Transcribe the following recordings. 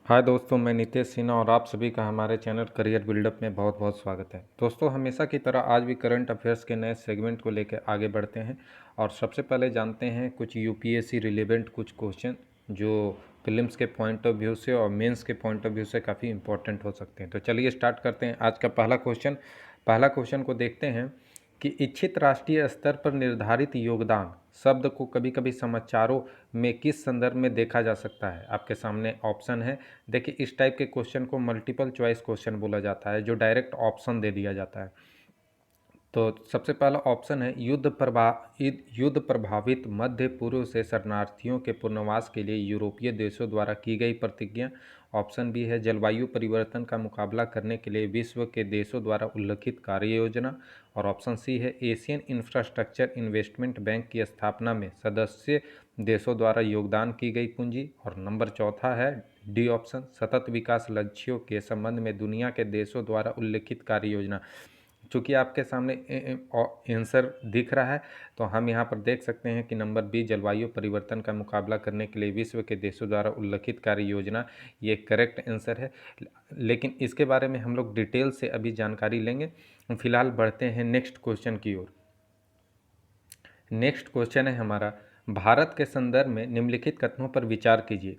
हाय दोस्तों, मैं नितेश सिन्हा और आप सभी का हमारे चैनल करियर बिल्डअप में बहुत बहुत स्वागत है। दोस्तों, हमेशा की तरह आज भी करंट अफेयर्स के नए सेगमेंट को लेकर आगे बढ़ते हैं और सबसे पहले जानते हैं कुछ यूपीएससी रिलेवेंट कुछ क्वेश्चन जो प्रीलिम्स के पॉइंट ऑफ व्यू से और मेंस के पॉइंट ऑफ व्यू से काफ़ी इंपॉर्टेंट हो सकते हैं। तो चलिए स्टार्ट करते हैं आज का पहला क्वेश्चन को देखते हैं कि इच्छित राष्ट्रीय स्तर पर निर्धारित योगदान शब्द को कभी कभी समाचारों में किस संदर्भ में देखा जा सकता है। आपके सामने ऑप्शन है। देखिए, इस टाइप के क्वेश्चन को मल्टीपल चॉइस क्वेश्चन बोला जाता है, जो डायरेक्ट ऑप्शन दे दिया जाता है। तो सबसे पहला ऑप्शन है युद्ध प्रभावित मध्य पूर्व से शरणार्थियों के पुनर्वास के लिए यूरोपीय देशों द्वारा की गई प्रतिज्ञा। ऑप्शन बी है जलवायु परिवर्तन का मुकाबला करने के लिए विश्व के देशों द्वारा उल्लिखित कार्य योजना। और ऑप्शन सी है एशियन इंफ्रास्ट्रक्चर इन्वेस्टमेंट बैंक की स्थापना में सदस्य देशों द्वारा योगदान की गई पूंजी। और नंबर चौथा है डी ऑप्शन सतत विकास लक्ष्यों के संबंध में दुनिया के देशों द्वारा उल्लिखित कार्य योजना। चूँकि आपके सामने आंसर दिख रहा है, तो हम यहाँ पर देख सकते हैं कि नंबर बी जलवायु परिवर्तन का मुकाबला करने के लिए विश्व के देशों द्वारा उल्लिखित कार्य योजना ये करेक्ट आंसर है। लेकिन इसके बारे में हम लोग डिटेल से अभी जानकारी लेंगे। फिलहाल बढ़ते हैं नेक्स्ट क्वेश्चन की ओर। नेक्स्ट क्वेश्चन है हमारा, भारत के संदर्भ में निम्नलिखित कथनों पर विचार कीजिए।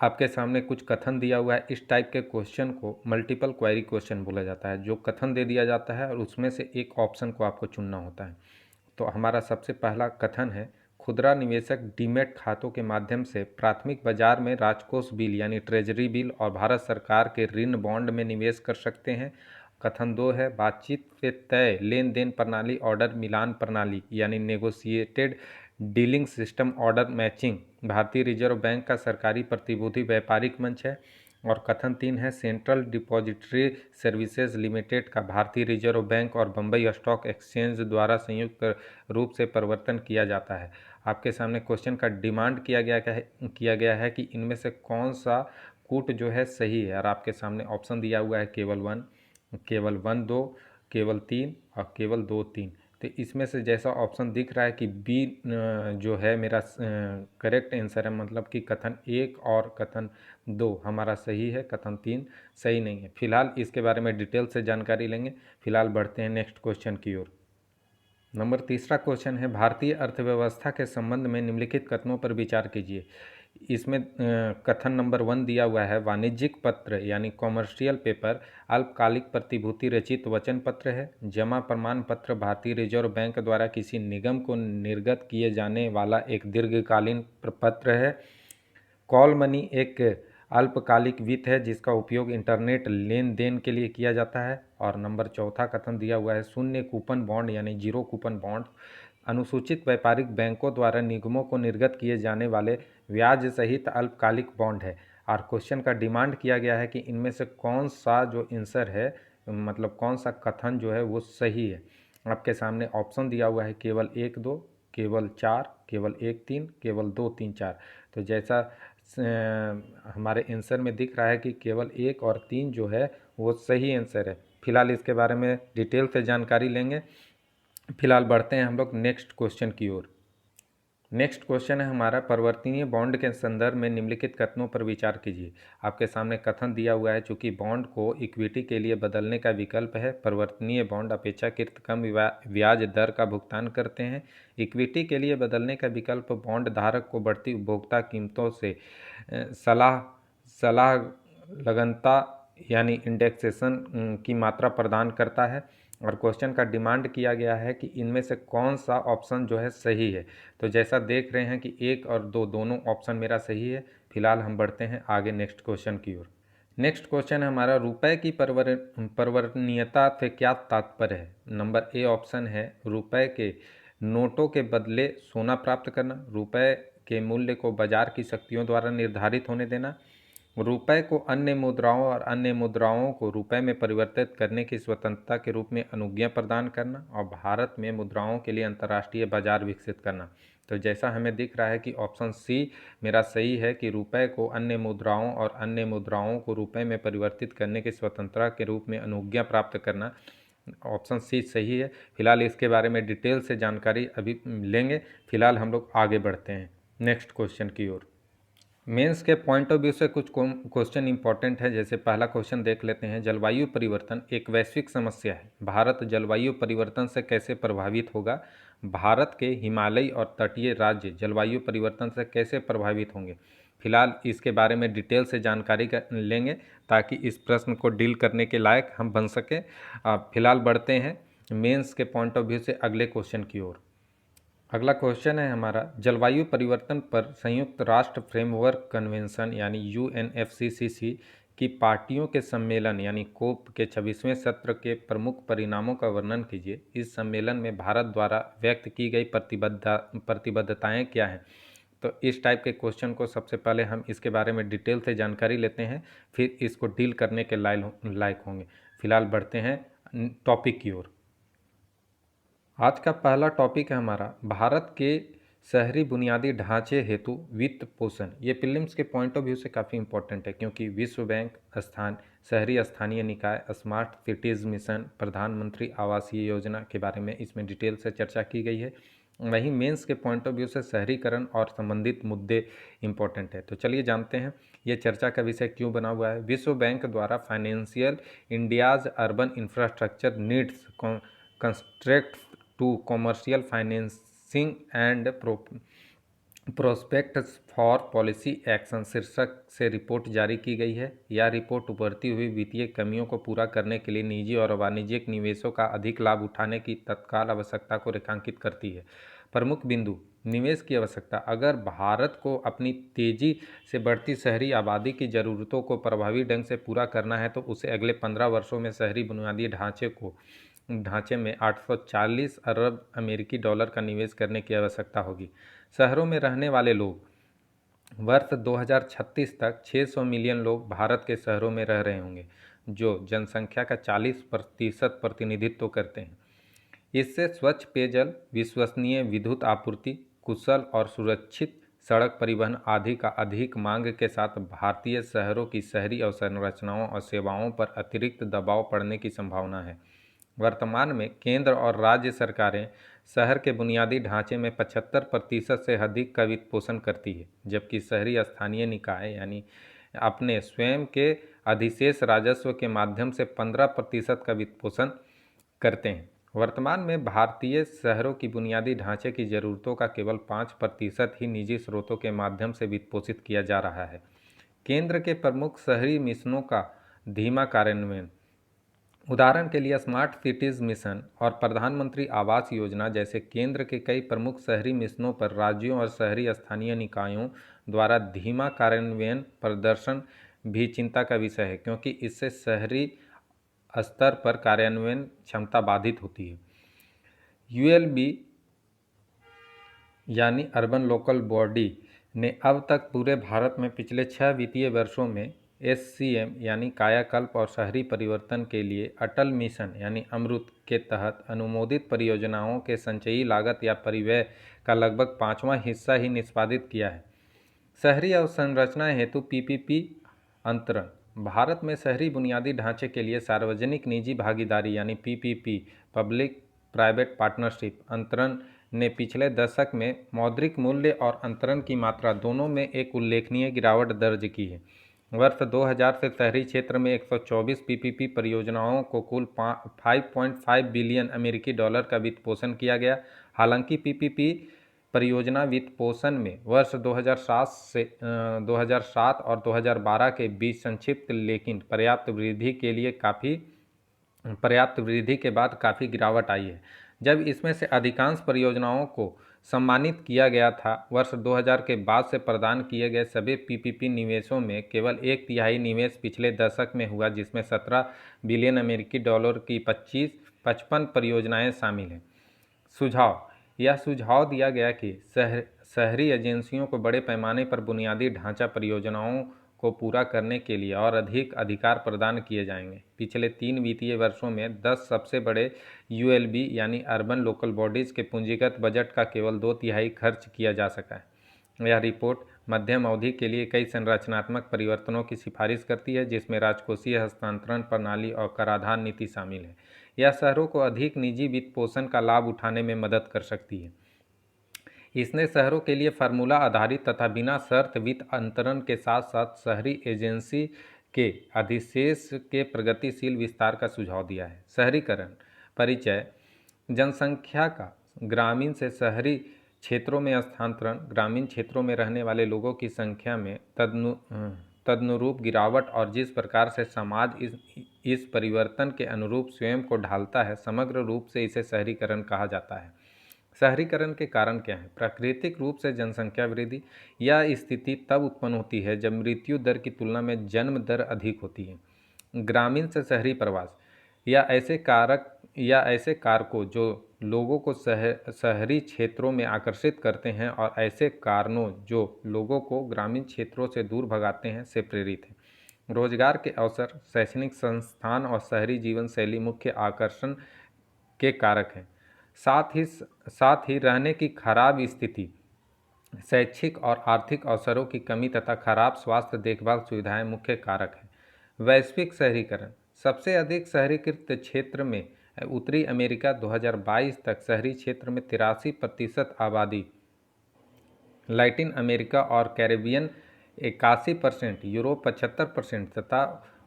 आपके सामने कुछ कथन दिया हुआ है। इस टाइप के क्वेश्चन को मल्टीपल क्वेरी क्वेश्चन बोला जाता है, जो कथन दे दिया जाता है और उसमें से एक ऑप्शन को आपको चुनना होता है। तो हमारा सबसे पहला कथन है, खुदरा निवेशक डीमैट खातों के माध्यम से प्राथमिक बाजार में राजकोष बिल यानी ट्रेजरी बिल और भारत सरकार के ऋण बॉन्ड में निवेश कर सकते हैं। कथन दो है, बातचीत से तय लेन देन प्रणाली ऑर्डर मिलान प्रणाली यानी negotiated dealing system order matching भारतीय रिजर्व बैंक का सरकारी प्रतिभूति व्यापारिक मंच है। और कथन तीन है, सेंट्रल डिपॉजिटरी सर्विसेज लिमिटेड का भारतीय रिजर्व बैंक और बम्बई स्टॉक एक्सचेंज द्वारा संयुक्त रूप से प्रवर्तन किया जाता है। आपके सामने क्वेश्चन का डिमांड किया गया है कि इनमें से कौन सा कूट जो है सही है। और आपके सामने ऑप्शन दिया हुआ है केवल वन दो, केवल तीन और केवल दो तीन। तो इसमें से जैसा ऑप्शन दिख रहा है कि बी जो है मेरा करेक्ट आंसर है, मतलब कि कथन एक और कथन दो हमारा सही है, कथन तीन सही नहीं है। फिलहाल इसके बारे में डिटेल से जानकारी लेंगे। फिलहाल बढ़ते हैं नेक्स्ट क्वेश्चन की ओर। नंबर तीसरा क्वेश्चन है, भारतीय अर्थव्यवस्था के संबंध में निम्नलिखित कथनों पर विचार कीजिए। इसमें कथन नंबर वन दिया हुआ है, वाणिज्यिक पत्र यानी कॉमर्शियल पेपर अल्पकालिक प्रतिभूति रचित वचन पत्र है। जमा प्रमाण पत्र भारतीय रिजर्व बैंक द्वारा किसी निगम को निर्गत किए जाने वाला एक दीर्घकालीन पत्र है। कॉल मनी एक अल्पकालिक वित्त है जिसका उपयोग इंटरनेट लेन देन के लिए किया जाता है। और नंबर चौथा कथन दिया हुआ है, शून्य कूपन बॉन्ड यानी जीरो कूपन बॉन्ड अनुसूचित व्यापारिक बैंकों द्वारा निगमों को निर्गत किए जाने वाले ब्याज सहित अल्पकालिक बॉन्ड है। और क्वेश्चन का डिमांड किया गया है कि इनमें से कौन सा जो आंसर है, मतलब कौन सा कथन जो है वो सही है। आपके सामने ऑप्शन दिया हुआ है केवल एक दो, केवल चार, केवल एक तीन, केवल दो तीन चार। तो जैसा हमारे आंसर में दिख रहा है कि केवल एक और तीन जो है वो सही आंसर है। फिलहाल इसके बारे में डिटेल से जानकारी लेंगे। फिलहाल बढ़ते हैं हम लोग नेक्स्ट क्वेश्चन की ओर। नेक्स्ट क्वेश्चन है हमारा, परिवर्तनीय बॉन्ड के संदर्भ में निम्नलिखित कथनों पर विचार कीजिए। आपके सामने कथन दिया हुआ है, चूंकि बॉन्ड को इक्विटी के लिए बदलने का विकल्प है, परिवर्तनीय बॉन्ड अपेक्षाकृत कम ब्याज दर का भुगतान करते हैं। इक्विटी के लिए बदलने का विकल्प बॉन्ड धारक को बढ़ती उपभोक्ता कीमतों से सलाह सलाह लगनता यानी इंडेक्सेशन की मात्रा प्रदान करता है। और क्वेश्चन का डिमांड किया गया है कि इनमें से कौन सा ऑप्शन जो है सही है। तो जैसा देख रहे हैं कि एक और दो दोनों ऑप्शन मेरा सही है। फिलहाल हम बढ़ते हैं आगे नेक्स्ट क्वेश्चन की ओर। नेक्स्ट क्वेश्चन है हमारा, रुपए की परिवर्तनीयता से क्या तात्पर्य है। नंबर ए ऑप्शन है, रुपए के नोटों के बदले सोना प्राप्त करना, रुपए के मूल्य को बाजार की शक्तियों द्वारा निर्धारित होने देना, रुपए को अन्य मुद्राओं और अन्य मुद्राओं को रुपए में परिवर्तित करने की स्वतंत्रता के रूप में अनुज्ञा प्रदान करना, और भारत में मुद्राओं के लिए अंतर्राष्ट्रीय बाजार विकसित करना। तो जैसा हमें दिख रहा है कि ऑप्शन सी मेरा सही है कि रुपए को अन्य मुद्राओं और अन्य मुद्राओं को रुपए में परिवर्तित करने की स्वतंत्रता के रूप में अनुज्ञा प्राप्त करना, ऑप्शन सी सही है। फिलहाल इसके बारे में डिटेल से जानकारी अभी लेंगे। फिलहाल हम लोग आगे बढ़ते हैं नेक्स्ट क्वेश्चन की ओर। मेंस के पॉइंट ऑफ व्यू से कुछ क्वेश्चन इंपॉर्टेंट है। जैसे पहला क्वेश्चन देख लेते हैं, जलवायु परिवर्तन एक वैश्विक समस्या है, भारत जलवायु परिवर्तन से कैसे प्रभावित होगा? भारत के हिमालयी और तटीय राज्य जलवायु परिवर्तन से कैसे प्रभावित होंगे? फिलहाल इसके बारे में डिटेल से जानकारी लेंगे ताकि इस प्रश्न को डील करने के लायक हम बन सकें। फिलहाल बढ़ते हैं मेंस के पॉइंट ऑफ व्यू से अगले क्वेश्चन की ओर। अगला क्वेश्चन है हमारा, जलवायु परिवर्तन पर संयुक्त राष्ट्र फ्रेमवर्क कन्वेंशन यानी UNFCCC की पार्टियों के सम्मेलन यानी कोप के 26वें सत्र के प्रमुख परिणामों का वर्णन कीजिए। इस सम्मेलन में भारत द्वारा व्यक्त की गई प्रतिबद्धताएं क्या हैं? तो इस टाइप के क्वेश्चन को सबसे पहले हम इसके बारे में डिटेल से जानकारी लेते हैं, फिर इसको डील करने के लायक होंगे। फिलहाल बढ़ते हैं टॉपिक की ओर। आज का पहला टॉपिक है हमारा, भारत के शहरी बुनियादी ढांचे हेतु वित्त पोषण। ये प्रीलिम्स के पॉइंट ऑफ व्यू से काफ़ी इंपॉर्टेंट है, क्योंकि विश्व बैंक, शहरी स्थानीय निकाय, स्मार्ट सिटीज़ मिशन, प्रधानमंत्री आवासीय योजना के बारे में इसमें डिटेल से चर्चा की गई है। वहीं मेंस के पॉइंट ऑफ व्यू से शहरीकरण और संबंधित मुद्दे इंपॉर्टेंट है। तो चलिए जानते हैं ये चर्चा का विषय क्यों बना हुआ है। विश्व बैंक द्वारा financial India's urban infrastructure needs constraints to commercial financing and prospects for policy action शीर्षक से रिपोर्ट जारी की गई है। यह रिपोर्ट उभरती हुई वित्तीय कमियों को पूरा करने के लिए निजी और वाणिज्यिक निवेशों का अधिक लाभ उठाने की तत्काल आवश्यकता को रेखांकित करती है। प्रमुख बिंदु, निवेश की आवश्यकता। अगर भारत को अपनी तेजी से बढ़ती शहरी आबादी की ज़रूरतों को प्रभावी ढंग से पूरा करना है तो उसे अगले 15 वर्षों में शहरी बुनियादी ढांचे में 840 अरब अमेरिकी डॉलर का निवेश करने की आवश्यकता होगी। शहरों में रहने वाले लोग, वर्ष 2036 तक 600 मिलियन लोग भारत के शहरों में रह रहे होंगे, जो जनसंख्या का 40% प्रतिनिधित्व करते हैं। इससे स्वच्छ पेयजल, विश्वसनीय विद्युत आपूर्ति, कुशल और सुरक्षित सड़क परिवहन आदि का अधिक मांग के साथ भारतीय शहरों की शहरी अवसंरचनाओं और सेवाओं पर अतिरिक्त दबाव पड़ने की संभावना है। वर्तमान में केंद्र और राज्य सरकारें शहर के बुनियादी ढांचे में 75% से अधिक का वित्त पोषण करती है, जबकि शहरी स्थानीय निकाय यानी अपने स्वयं के अधिशेष राजस्व के माध्यम से 15% का वित्त पोषण करते हैं। वर्तमान में भारतीय शहरों की बुनियादी ढांचे की ज़रूरतों का केवल 5% ही निजी स्रोतों के माध्यम से वित्त पोषित किया जा रहा है। केंद्र के प्रमुख शहरी मिशनों का धीमा कार्यान्वयन, उदाहरण के लिए स्मार्ट सिटीज़ मिशन और प्रधानमंत्री आवास योजना जैसे केंद्र के कई प्रमुख शहरी मिशनों पर राज्यों और शहरी स्थानीय निकायों द्वारा धीमा कार्यान्वयन प्रदर्शन भी चिंता का विषय है, क्योंकि इससे शहरी स्तर पर कार्यान्वयन क्षमता बाधित होती है। ULB यानी अर्बन लोकल बॉडी ने अब तक पूरे भारत में पिछले 6 वित्तीय वर्षों में SCM यानी कायाकल्प और शहरी परिवर्तन के लिए अटल मिशन यानी अमृत के तहत अनुमोदित परियोजनाओं के संचयी लागत या परिव्यय का लगभग 5वां हिस्सा ही निष्पादित किया है। शहरी अवसंरचना हेतु PPP अंतरण, भारत में शहरी बुनियादी ढांचे के लिए सार्वजनिक निजी भागीदारी यानी PPP पब्लिक प्राइवेट पार्टनरशिप अंतरण ने पिछले दशक में मौद्रिक मूल्य और अंतरण की मात्रा दोनों में एक उल्लेखनीय गिरावट दर्ज की है। वर्ष 2000 से शहरी क्षेत्र में 124 PPP परियोजनाओं को कुल 5.5 बिलियन अमेरिकी डॉलर का वित्त पोषण किया गया। हालांकि PPP परियोजना वित्त पोषण में वर्ष 2007 और 2012 के बीच संक्षिप्त लेकिन पर्याप्त वृद्धि के बाद काफ़ी गिरावट आई है। जब इसमें से अधिकांश परियोजनाओं को सम्मानित किया गया था, वर्ष 2000 के बाद से प्रदान किए गए सभी PPP निवेशों में केवल 1/3 निवेश पिछले दशक में हुआ, जिसमें 17 बिलियन अमेरिकी डॉलर की 55 परियोजनाएं शामिल हैं। सुझाव, यह सुझाव दिया गया कि शहरी एजेंसियों को बड़े पैमाने पर बुनियादी ढांचा परियोजनाओं को पूरा करने के लिए और अधिक अधिकार प्रदान किए जाएंगे। पिछले 3 वित्तीय वर्षों में 10 सबसे बड़े ULB यानी अर्बन लोकल बॉडीज़ के पूंजीगत बजट का केवल 2/3 खर्च किया जा सका है। यह रिपोर्ट मध्यम अवधि के लिए कई संरचनात्मक परिवर्तनों की सिफारिश करती है, जिसमें राजकोषीय हस्तांतरण प्रणाली और कराधान नीति शामिल है। यह शहरों को अधिक निजी वित्त पोषण का लाभ उठाने में मदद कर सकती है। इसने शहरों के लिए फार्मूला आधारित तथा बिना शर्त वित्त अंतरण के साथ साथ शहरी एजेंसी के अधिशेष के प्रगतिशील विस्तार का सुझाव दिया है। शहरीकरण परिचय। जनसंख्या का ग्रामीण से शहरी क्षेत्रों में स्थानांतरण ग्रामीण क्षेत्रों में रहने वाले लोगों की संख्या में तदनुरूप गिरावट और जिस प्रकार से समाज इस परिवर्तन के अनुरूप स्वयं को ढालता है, समग्र रूप से इसे शहरीकरण कहा जाता है। शहरीकरण के कारण क्या है? प्राकृतिक रूप से जनसंख्या वृद्धि। यह स्थिति तब उत्पन्न होती है जब मृत्यु दर की तुलना में जन्म दर अधिक होती है। ग्रामीण से शहरी प्रवास या ऐसे कारकों जो लोगों को शहरी क्षेत्रों में आकर्षित करते हैं और ऐसे कारणों जो लोगों को ग्रामीण क्षेत्रों से दूर भगाते हैं से प्रेरित है। रोजगार के अवसर, शैक्षणिक संस्थान और शहरी जीवन शैली मुख्य आकर्षण के कारक हैं। साथ ही रहने की खराब स्थिति, शैक्षिक और आर्थिक अवसरों की कमी तथा खराब स्वास्थ्य देखभाल सुविधाएं मुख्य कारक हैं। वैश्विक शहरीकरण। सबसे अधिक शहरीकृत क्षेत्र में उत्तरी अमेरिका 2022 तक शहरी क्षेत्र में 83% आबादी, लैटिन अमेरिका और कैरेबियन 81%, यूरोप 75% तथा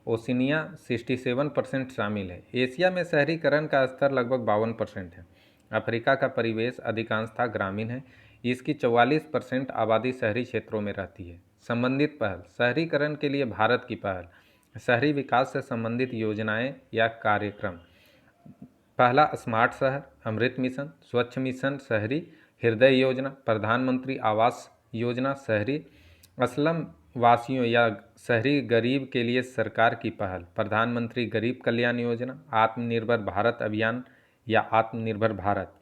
ओशिनिया 67% शामिल है। एशिया में शहरीकरण का स्तर लगभग 52% है। अफ्रीका का परिवेश अधिकांशतः ग्रामीण है। इसकी 44% आबादी शहरी क्षेत्रों में रहती है। संबंधित पहल। शहरीकरण के लिए भारत की पहल। शहरी विकास से संबंधित योजनाएं या कार्यक्रम। पहला, स्मार्ट शहर, अमृत मिशन, स्वच्छ मिशन शहरी, हृदय योजना, प्रधानमंत्री आवास योजना शहरी, असलम वासियों या शहरी गरीब के लिए सरकार की पहल, प्रधानमंत्री गरीब कल्याण योजना, आत्मनिर्भर भारत अभियान या आत्मनिर्भर भारत।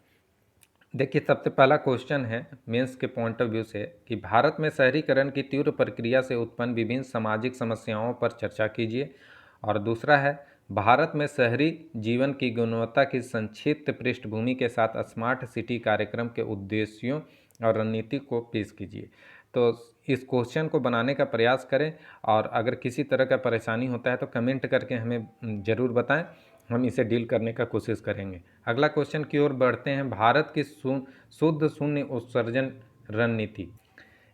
देखिए, सबसे पहला क्वेश्चन है मेंस के पॉइंट ऑफ व्यू से कि भारत में शहरीकरण की तीव्र प्रक्रिया से उत्पन्न विभिन्न सामाजिक समस्याओं पर चर्चा कीजिए। और दूसरा है भारत में शहरी जीवन की गुणवत्ता की संक्षिप्त पृष्ठभूमि के साथ स्मार्ट सिटी कार्यक्रम के उद्देश्यों और रणनीति को पेश कीजिए। तो इस क्वेश्चन को बनाने का प्रयास करें और अगर किसी तरह का परेशानी होता है तो कमेंट करके हमें ज़रूर बताएं, हम इसे डील करने का कोशिश करेंगे। अगला क्वेश्चन की ओर बढ़ते हैं। भारत की शुद्ध शून्य उत्सर्जन रणनीति।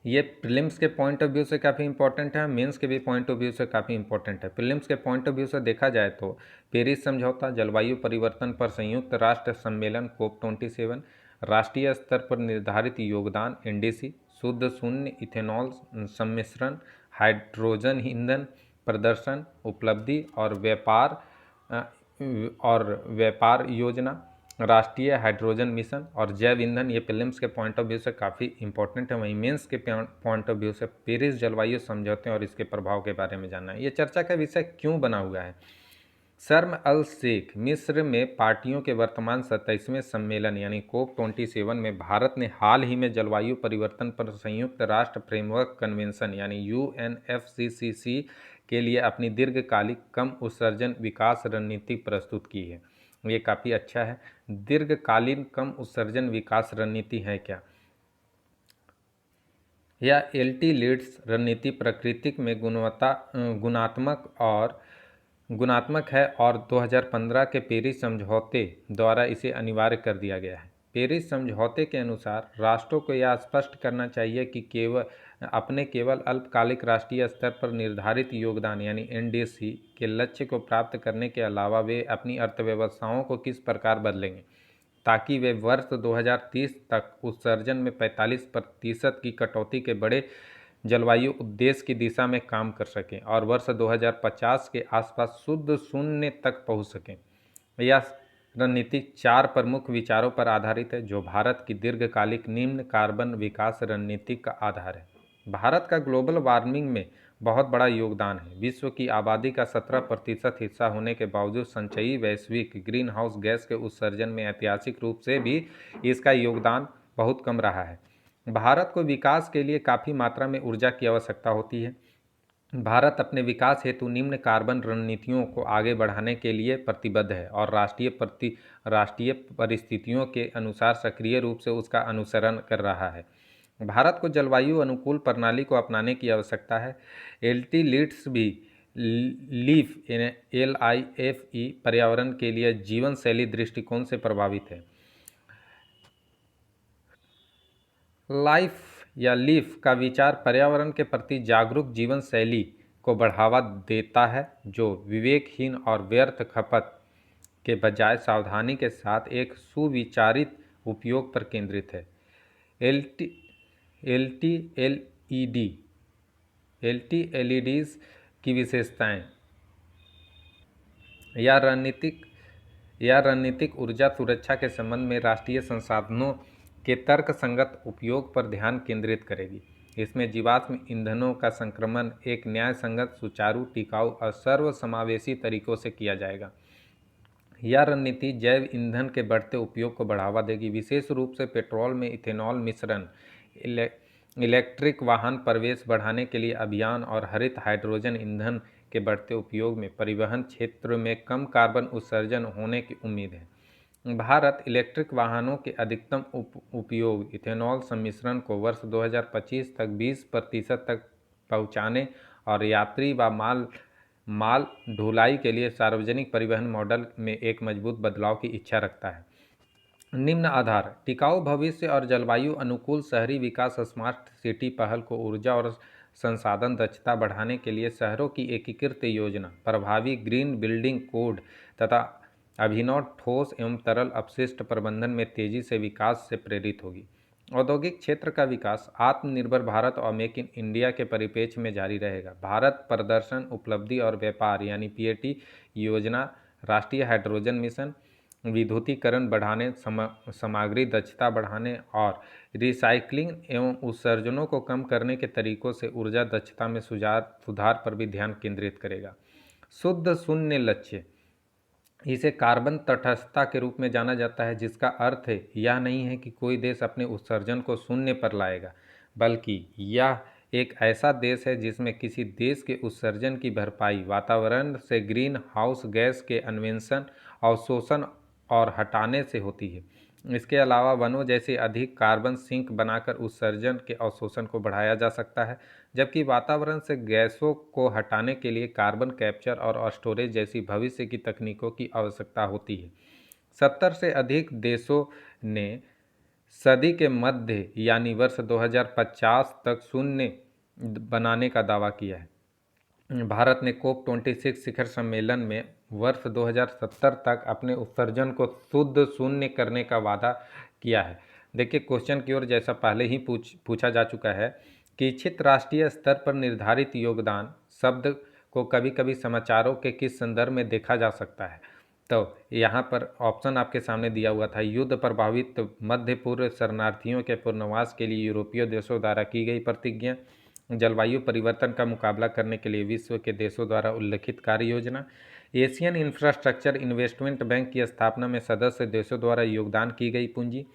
ये प्रीलिम्स के पॉइंट ऑफ व्यू से काफ़ी इंपॉर्टेंट है, मेंस के भी पॉइंट ऑफ व्यू से काफ़ी इंपॉर्टेंट है। प्रीलिम्स के पॉइंट ऑफ व्यू से देखा जाए तो पेरिस समझौता, जलवायु परिवर्तन पर संयुक्त राष्ट्र सम्मेलन COP27, राष्ट्रीय स्तर पर निर्धारित योगदान NDC, शुद्ध शून्य इथेनॉल सम्मिश्रण, हाइड्रोजन ईंधन प्रदर्शन, उपलब्धि और व्यापार योजना, राष्ट्रीय हाइड्रोजन मिशन और जैव ईंधन। ये प्रीलिम्स के पॉइंट ऑफ व्यू से काफ़ी इंपॉर्टेंट है। वहीं मेंस के पॉइंट ऑफ व्यू से पेरिस जलवायु समझौते और इसके प्रभाव के बारे में जानना है। ये चर्चा का विषय क्यों बना हुआ है? शर्म अल शेख, मिस्र में पार्टियों के वर्तमान 27वें सम्मेलन यानी COP27 में भारत ने हाल ही में जलवायु परिवर्तन पर संयुक्त राष्ट्र फ्रेमवर्क कन्वेंशन यानी UNFCCC के लिए अपनी दीर्घकालिक कम उत्सर्जन विकास रणनीति प्रस्तुत की है। ये काफ़ी अच्छा है। दीर्घकालीन कम उत्सर्जन विकास रणनीति है क्या? यह LT लीड्स रणनीति प्राकृतिक में गुणात्मक है और 2015 के पेरिस समझौते द्वारा इसे अनिवार्य कर दिया गया है। पेरिस समझौते के अनुसार राष्ट्रों को यह स्पष्ट करना चाहिए कि केवल अल्पकालिक राष्ट्रीय स्तर पर निर्धारित योगदान यानी NDC के लक्ष्य को प्राप्त करने के अलावा वे अपनी अर्थव्यवस्थाओं को किस प्रकार बदलेंगे ताकि वे वर्ष 2030 तक उत्सर्जन में 45% की कटौती के बड़े जलवायु उद्देश्य की दिशा में काम कर सकें और वर्ष 2050 के आसपास शुद्ध शून्य तक पहुंच सकें। यह रणनीति 4 प्रमुख विचारों पर आधारित है जो भारत की दीर्घकालिक निम्न कार्बन विकास रणनीति का आधार है। भारत का ग्लोबल वार्मिंग में बहुत बड़ा योगदान है। विश्व की आबादी का 17% हिस्सा होने के बावजूद संचयी वैश्विक ग्रीन हाउस गैस के उत्सर्जन में ऐतिहासिक रूप से भी इसका योगदान बहुत कम रहा है। भारत को विकास के लिए काफ़ी मात्रा में ऊर्जा की आवश्यकता होती है। भारत अपने विकास हेतु निम्न कार्बन रणनीतियों को आगे बढ़ाने के लिए प्रतिबद्ध है और राष्ट्रीय परिस्थितियों के अनुसार सक्रिय रूप से उसका अनुसरण कर रहा है। भारत को जलवायु अनुकूल प्रणाली को अपनाने की आवश्यकता है। LT लीड्स भी LIFE पर्यावरण के लिए जीवन शैली दृष्टिकोण से प्रभावित है। लाइफ या लीफ का विचार पर्यावरण के प्रति जागरूक जीवन शैली को बढ़ावा देता है, जो विवेकहीन और व्यर्थ खपत के बजाय सावधानी के साथ एक सुविचारित उपयोग पर केंद्रित है। L T L T L E D LTLEDs की विशेषताएं या रणनीतिक ऊर्जा सुरक्षा के संबंध में राष्ट्रीय संसाधनों के तर्कसंगत उपयोग पर ध्यान केंद्रित करेगी। इसमें जीवाश्म ईंधनों का संक्रमण एक न्यायसंगत, सुचारू, टिकाऊ और सर्वसमावेशी तरीकों से किया जाएगा। यह रणनीति जैव ईंधन के बढ़ते उपयोग को बढ़ावा देगी, विशेष रूप से पेट्रोल में इथेनॉल मिश्रण, इलेक्ट्रिक वाहन प्रवेश बढ़ाने के लिए अभियान और हरित हाइड्रोजन ईंधन के बढ़ते उपयोग में परिवहन क्षेत्र में कम कार्बन उत्सर्जन होने की उम्मीद है। भारत इलेक्ट्रिक वाहनों के अधिकतम उपयोग, इथेनॉल सम्मिश्रण को वर्ष 2025 तक 20% तक पहुंचाने और यात्री व माल ढुलाई के लिए सार्वजनिक परिवहन मॉडल में एक मजबूत बदलाव की इच्छा रखता है। निम्न आधार: टिकाऊ भविष्य और जलवायु अनुकूल शहरी विकास, स्मार्ट सिटी पहल को ऊर्जा और संसाधन दक्षता बढ़ाने के लिए शहरों की एकीकृत योजना, प्रभावी ग्रीन बिल्डिंग कोड तथा अभिनव ठोस एवं तरल अपशिष्ट प्रबंधन में तेजी से विकास से प्रेरित होगी। औद्योगिक क्षेत्र का विकास आत्मनिर्भर भारत और मेक इन इंडिया के परिप्रेक्ष्य में जारी रहेगा। भारत प्रदर्शन, उपलब्धि और व्यापार यानी PAT योजना, राष्ट्रीय हाइड्रोजन मिशन, विद्युतीकरण बढ़ाने, सामग्री दक्षता बढ़ाने और रिसाइक्लिंग एवं उत्सर्जनों को कम करने के तरीकों से ऊर्जा दक्षता में सुधार पर भी ध्यान केंद्रित करेगा। शुद्ध शून्य लक्ष्य: इसे कार्बन तटस्थता के रूप में जाना जाता है, जिसका अर्थ यह नहीं है कि कोई देश अपने उत्सर्जन को शून्य पर लाएगा, बल्कि यह एक ऐसा देश है जिसमें किसी देश के उत्सर्जन की भरपाई वातावरण से ग्रीन हाउस गैस के अन्वेषण, अवशोषण और हटाने से होती है। इसके अलावा वनों जैसे अधिक कार्बन सिंक बनाकर उत्सर्जन के अवशोषण को बढ़ाया जा सकता है, जबकि वातावरण से गैसों को हटाने के लिए कार्बन कैप्चर और स्टोरेज जैसी भविष्य की तकनीकों की आवश्यकता होती है। 70 से अधिक देशों ने सदी के मध्य यानी वर्ष 2050 तक शून्य बनाने का दावा किया है। भारत ने COP26 शिखर सम्मेलन में वर्ष 2070 तक अपने उत्सर्जन को शुद्ध शून्य करने का वादा किया है। देखिए क्वेश्चन की ओर, जैसा पहले ही पूछा जा चुका है कि इच्छित राष्ट्रीय स्तर पर निर्धारित योगदान शब्द को कभी कभी समाचारों के किस संदर्भ में देखा जा सकता है। तो यहाँ पर ऑप्शन आपके सामने दिया हुआ था। युद्ध प्रभावित मध्य पूर्व शरणार्थियों के पुनर्वास के लिए यूरोपीय देशों द्वारा की गई प्रतिज्ञा, जलवायु परिवर्तन का मुकाबला करने के लिए विश्व के देशों द्वारा उल्लिखित कार्य योजना, एशियन इंफ्रास्ट्रक्चर इन्वेस्टमेंट बैंक की स्थापना में सदस्य देशों द्वारा योगदान की गई पूंजी,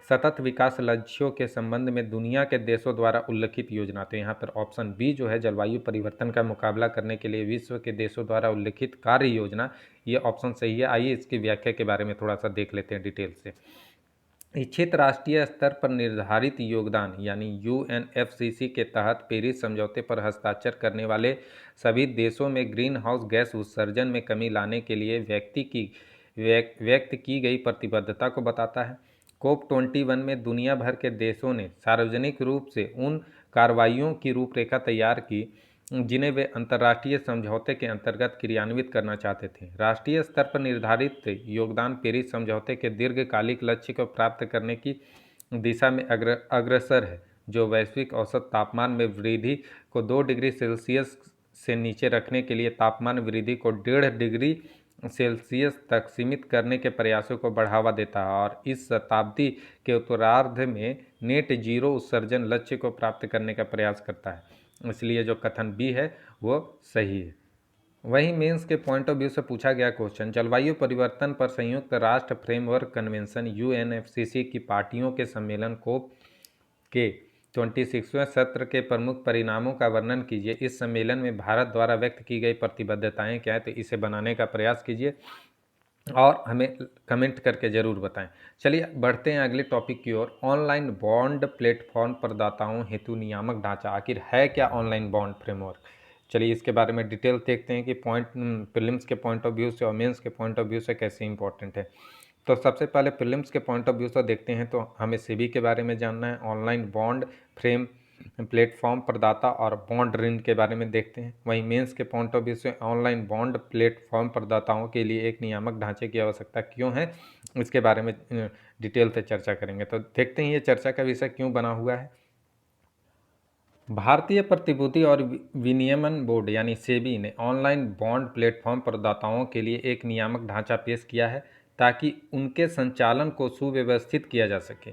सतत विकास लक्ष्यों के संबंध में दुनिया के देशों द्वारा उल्लिखित योजना। तो यहाँ पर ऑप्शन बी जो है, जलवायु परिवर्तन का मुकाबला करने के लिए विश्व के देशों द्वारा उल्लिखित कार्य योजना, ये ऑप्शन सही है। आइए इसकी व्याख्या के बारे में थोड़ा सा देख लेते हैं डिटेल से। इच्छित राष्ट्रीय स्तर पर निर्धारित योगदान यानी UNFCCC के तहत पेरिस समझौते पर हस्ताक्षर करने वाले सभी देशों में ग्रीन हाउस गैस उत्सर्जन में कमी लाने के लिए व्यक्त की गई प्रतिबद्धता को बताता है। COP21 में दुनिया भर के देशों ने सार्वजनिक रूप से उन कार्रवाइयों की रूपरेखा तैयार की जिन्हें वे अंतर्राष्ट्रीय समझौते के अंतर्गत क्रियान्वित करना चाहते थे। राष्ट्रीय स्तर पर निर्धारित योगदान पेरिस समझौते के दीर्घकालिक लक्ष्य को प्राप्त करने की दिशा में अग्रसर है, जो वैश्विक औसत तापमान में वृद्धि को 2 डिग्री सेल्सियस से नीचे रखने के लिए तापमान वृद्धि को 1.5 डिग्री सेल्सियस तक सीमित करने के प्रयासों को बढ़ावा देता है और इस शताब्दी के उत्तरार्ध में नेट जीरो उत्सर्जन लक्ष्य को प्राप्त करने का प्रयास करता है। इसलिए जो कथन बी है वो सही है। वहीं मेंस के पॉइंट ऑफ व्यू से पूछा गया क्वेश्चन, जलवायु परिवर्तन पर संयुक्त राष्ट्र फ्रेमवर्क कन्वेंशन UNFCCC की पार्टियों के सम्मेलन COP के 26वें सत्र के प्रमुख परिणामों का वर्णन कीजिए। इस सम्मेलन में भारत द्वारा व्यक्त की गई प्रतिबद्धताएं क्या है, तो इसे बनाने का प्रयास कीजिए और हमें कमेंट करके ज़रूर बताएं। चलिए बढ़ते हैं अगले टॉपिक की ओर। ऑनलाइन बॉन्ड प्लेटफॉर्म प्रदाताओं हेतु नियामक ढांचा आखिर है क्या ऑनलाइन बॉन्ड फ्रेमवर्क। चलिए इसके बारे में डिटेल देखते हैं कि प्रीलिम्स के पॉइंट ऑफ व्यू से और मेंस के पॉइंट ऑफ व्यू से कैसे इंपॉर्टेंट है। तो सबसे पहले प्रीलिम्स के पॉइंट ऑफ व्यू से देखते हैं तो हमें सेबी के बारे में जानना है, ऑनलाइन बॉन्ड फ्रेम प्लेटफॉर्म प्रदाता और बॉन्ड ऋण के बारे में देखते हैं। वहीं मेंस के पॉइंट ऑफ व्यू से ऑनलाइन बॉन्ड प्लेटफॉर्म प्रदाताओं के लिए एक नियामक ढांचे की आवश्यकता क्यों है, इसके बारे में डिटेल से चर्चा करेंगे। तो देखते हैं ये चर्चा का विषय क्यों बना हुआ है। भारतीय प्रतिभूति और विनियमन बोर्ड यानी सेबी ने ऑनलाइन बॉन्ड प्लेटफॉर्म प्रदाताओं के लिए एक नियामक ढांचा पेश किया है ताकि उनके संचालन को सुव्यवस्थित किया जा सके।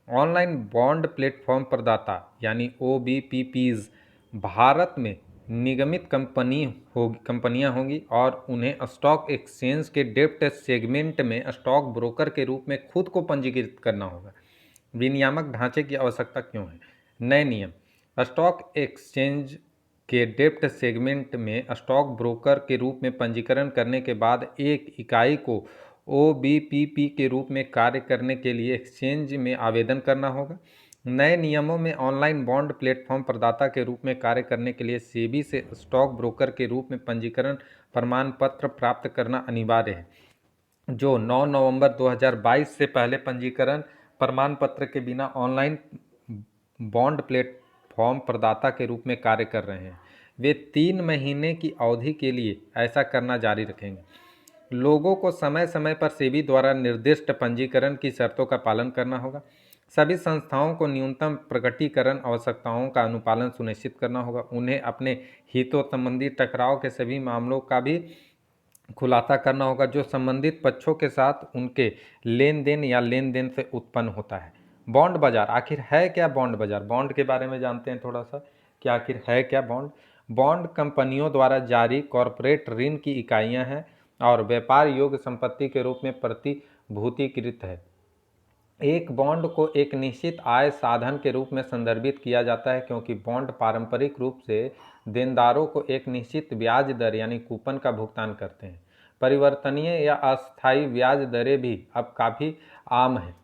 ऑनलाइन बॉन्ड प्लेटफॉर्म प्रदाता यानी OBPPs भारत में निगमित कंपनियां होंगी और उन्हें स्टॉक एक्सचेंज के डेप्ट सेगमेंट में स्टॉक ब्रोकर के रूप में खुद को पंजीकृत करना होगा। विनियामक ढांचे की आवश्यकता क्यों है? नए नियम, स्टॉक एक्सचेंज के डेप्ट सेगमेंट में स्टॉक ब्रोकर के रूप में पंजीकरण करने के बाद एक इकाई को OBPP के रूप में कार्य करने के लिए एक्सचेंज में आवेदन करना होगा। नए नियमों में ऑनलाइन बॉन्ड प्लेटफॉर्म प्रदाता के रूप में कार्य करने के लिए सेबी से स्टॉक ब्रोकर के रूप में पंजीकरण प्रमाण पत्र प्राप्त करना अनिवार्य है, जो 9 नवंबर 2022 से पहले पंजीकरण प्रमाण पत्र के बिना ऑनलाइन बॉन्ड प्लेटफॉर्म प्रदाता के रूप में कार्य कर रहे हैं। वे 3 महीने की अवधि के लिए ऐसा करना जारी रखेंगे। लोगों को समय समय पर सेबी द्वारा निर्दिष्ट पंजीकरण की शर्तों का पालन करना होगा। सभी संस्थाओं को न्यूनतम प्रकटीकरण आवश्यकताओं का अनुपालन सुनिश्चित करना होगा। उन्हें अपने हितों संबंधी टकराव के सभी मामलों का भी खुलासा करना होगा जो संबंधित पक्षों के साथ उनके लेन देन या लेन देन से उत्पन्न होता है। बॉन्ड बाजार आखिर है क्या? बॉन्ड बाजार, बॉन्ड के बारे में जानते हैं थोड़ा सा कि आखिर है क्या बॉन्ड। बॉन्ड कंपनियों द्वारा जारी कॉरपोरेट ऋण की इकाइयां हैं और व्यापार योग्य संपत्ति के रूप में प्रतिभूतिकृत है। एक बॉन्ड को एक निश्चित आय साधन के रूप में संदर्भित किया जाता है क्योंकि बॉन्ड पारंपरिक रूप से देनदारों को एक निश्चित ब्याज दर यानी कूपन का भुगतान करते हैं। परिवर्तनीय या अस्थायी ब्याज दरें भी अब काफ़ी आम हैं।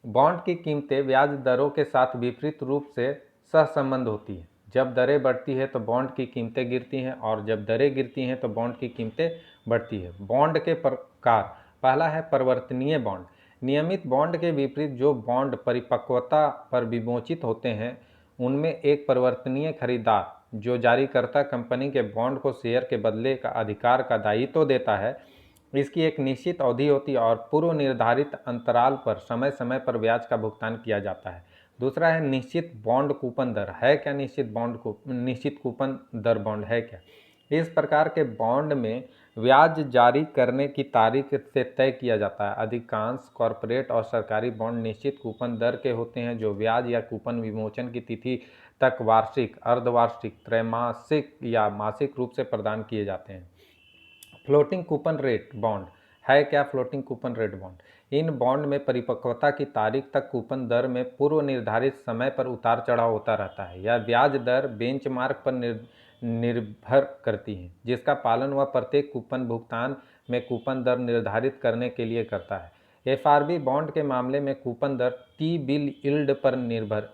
बॉन्ड की कीमतें ब्याज दरों के साथ विपरीत रूप से सहसंबंध होती है। जब दरें बढ़ती है तो बॉन्ड की कीमतें गिरती हैं और जब दरें गिरती हैं तो बॉन्ड की कीमतें बढ़ती है। बॉन्ड के प्रकार, पहला है परिवर्तनीय बॉन्ड। नियमित बॉन्ड के विपरीत जो बॉन्ड परिपक्वता पर विमोचित होते हैं उनमें एक परिवर्तनीय खरीदार जो जारीकर्ता कंपनी के बॉन्ड को शेयर के बदले का अधिकार का दायित्व देता है, इसकी एक निश्चित अवधि होती है और पूर्व निर्धारित अंतराल पर समय समय पर ब्याज का भुगतान किया जाता है। दूसरा है निश्चित बॉन्ड कूपन दर। है क्या निश्चित कूपन दर बॉन्ड है क्या? इस प्रकार के बॉन्ड में ब्याज जारी करने की तारीख से तय किया जाता है। अधिकांश कॉरपोरेट और सरकारी बॉन्ड निश्चित कूपन दर के होते हैं जो ब्याज या कूपन विमोचन की तिथि तक वार्षिक, अर्धवार्षिक, त्रैमासिक या मासिक रूप से प्रदान किए जाते हैं। फ्लोटिंग कूपन रेट बॉन्ड है क्या? Floating coupon rate bond, in bond में परिपक्वता की तारीख तक कूपन दर में पूर्व निर्धारित समय पर उतार चढ़ाव होता रहता है। यह ब्याज दर बेंचमार्क पर निर्भर करती है जिसका पालन वह प्रत्येक कूपन भुगतान में कूपन दर निर्धारित करने के लिए करता है। FRB बॉन्ड के मामले में कूपन दर टी बिल यील्ड पर निर्भर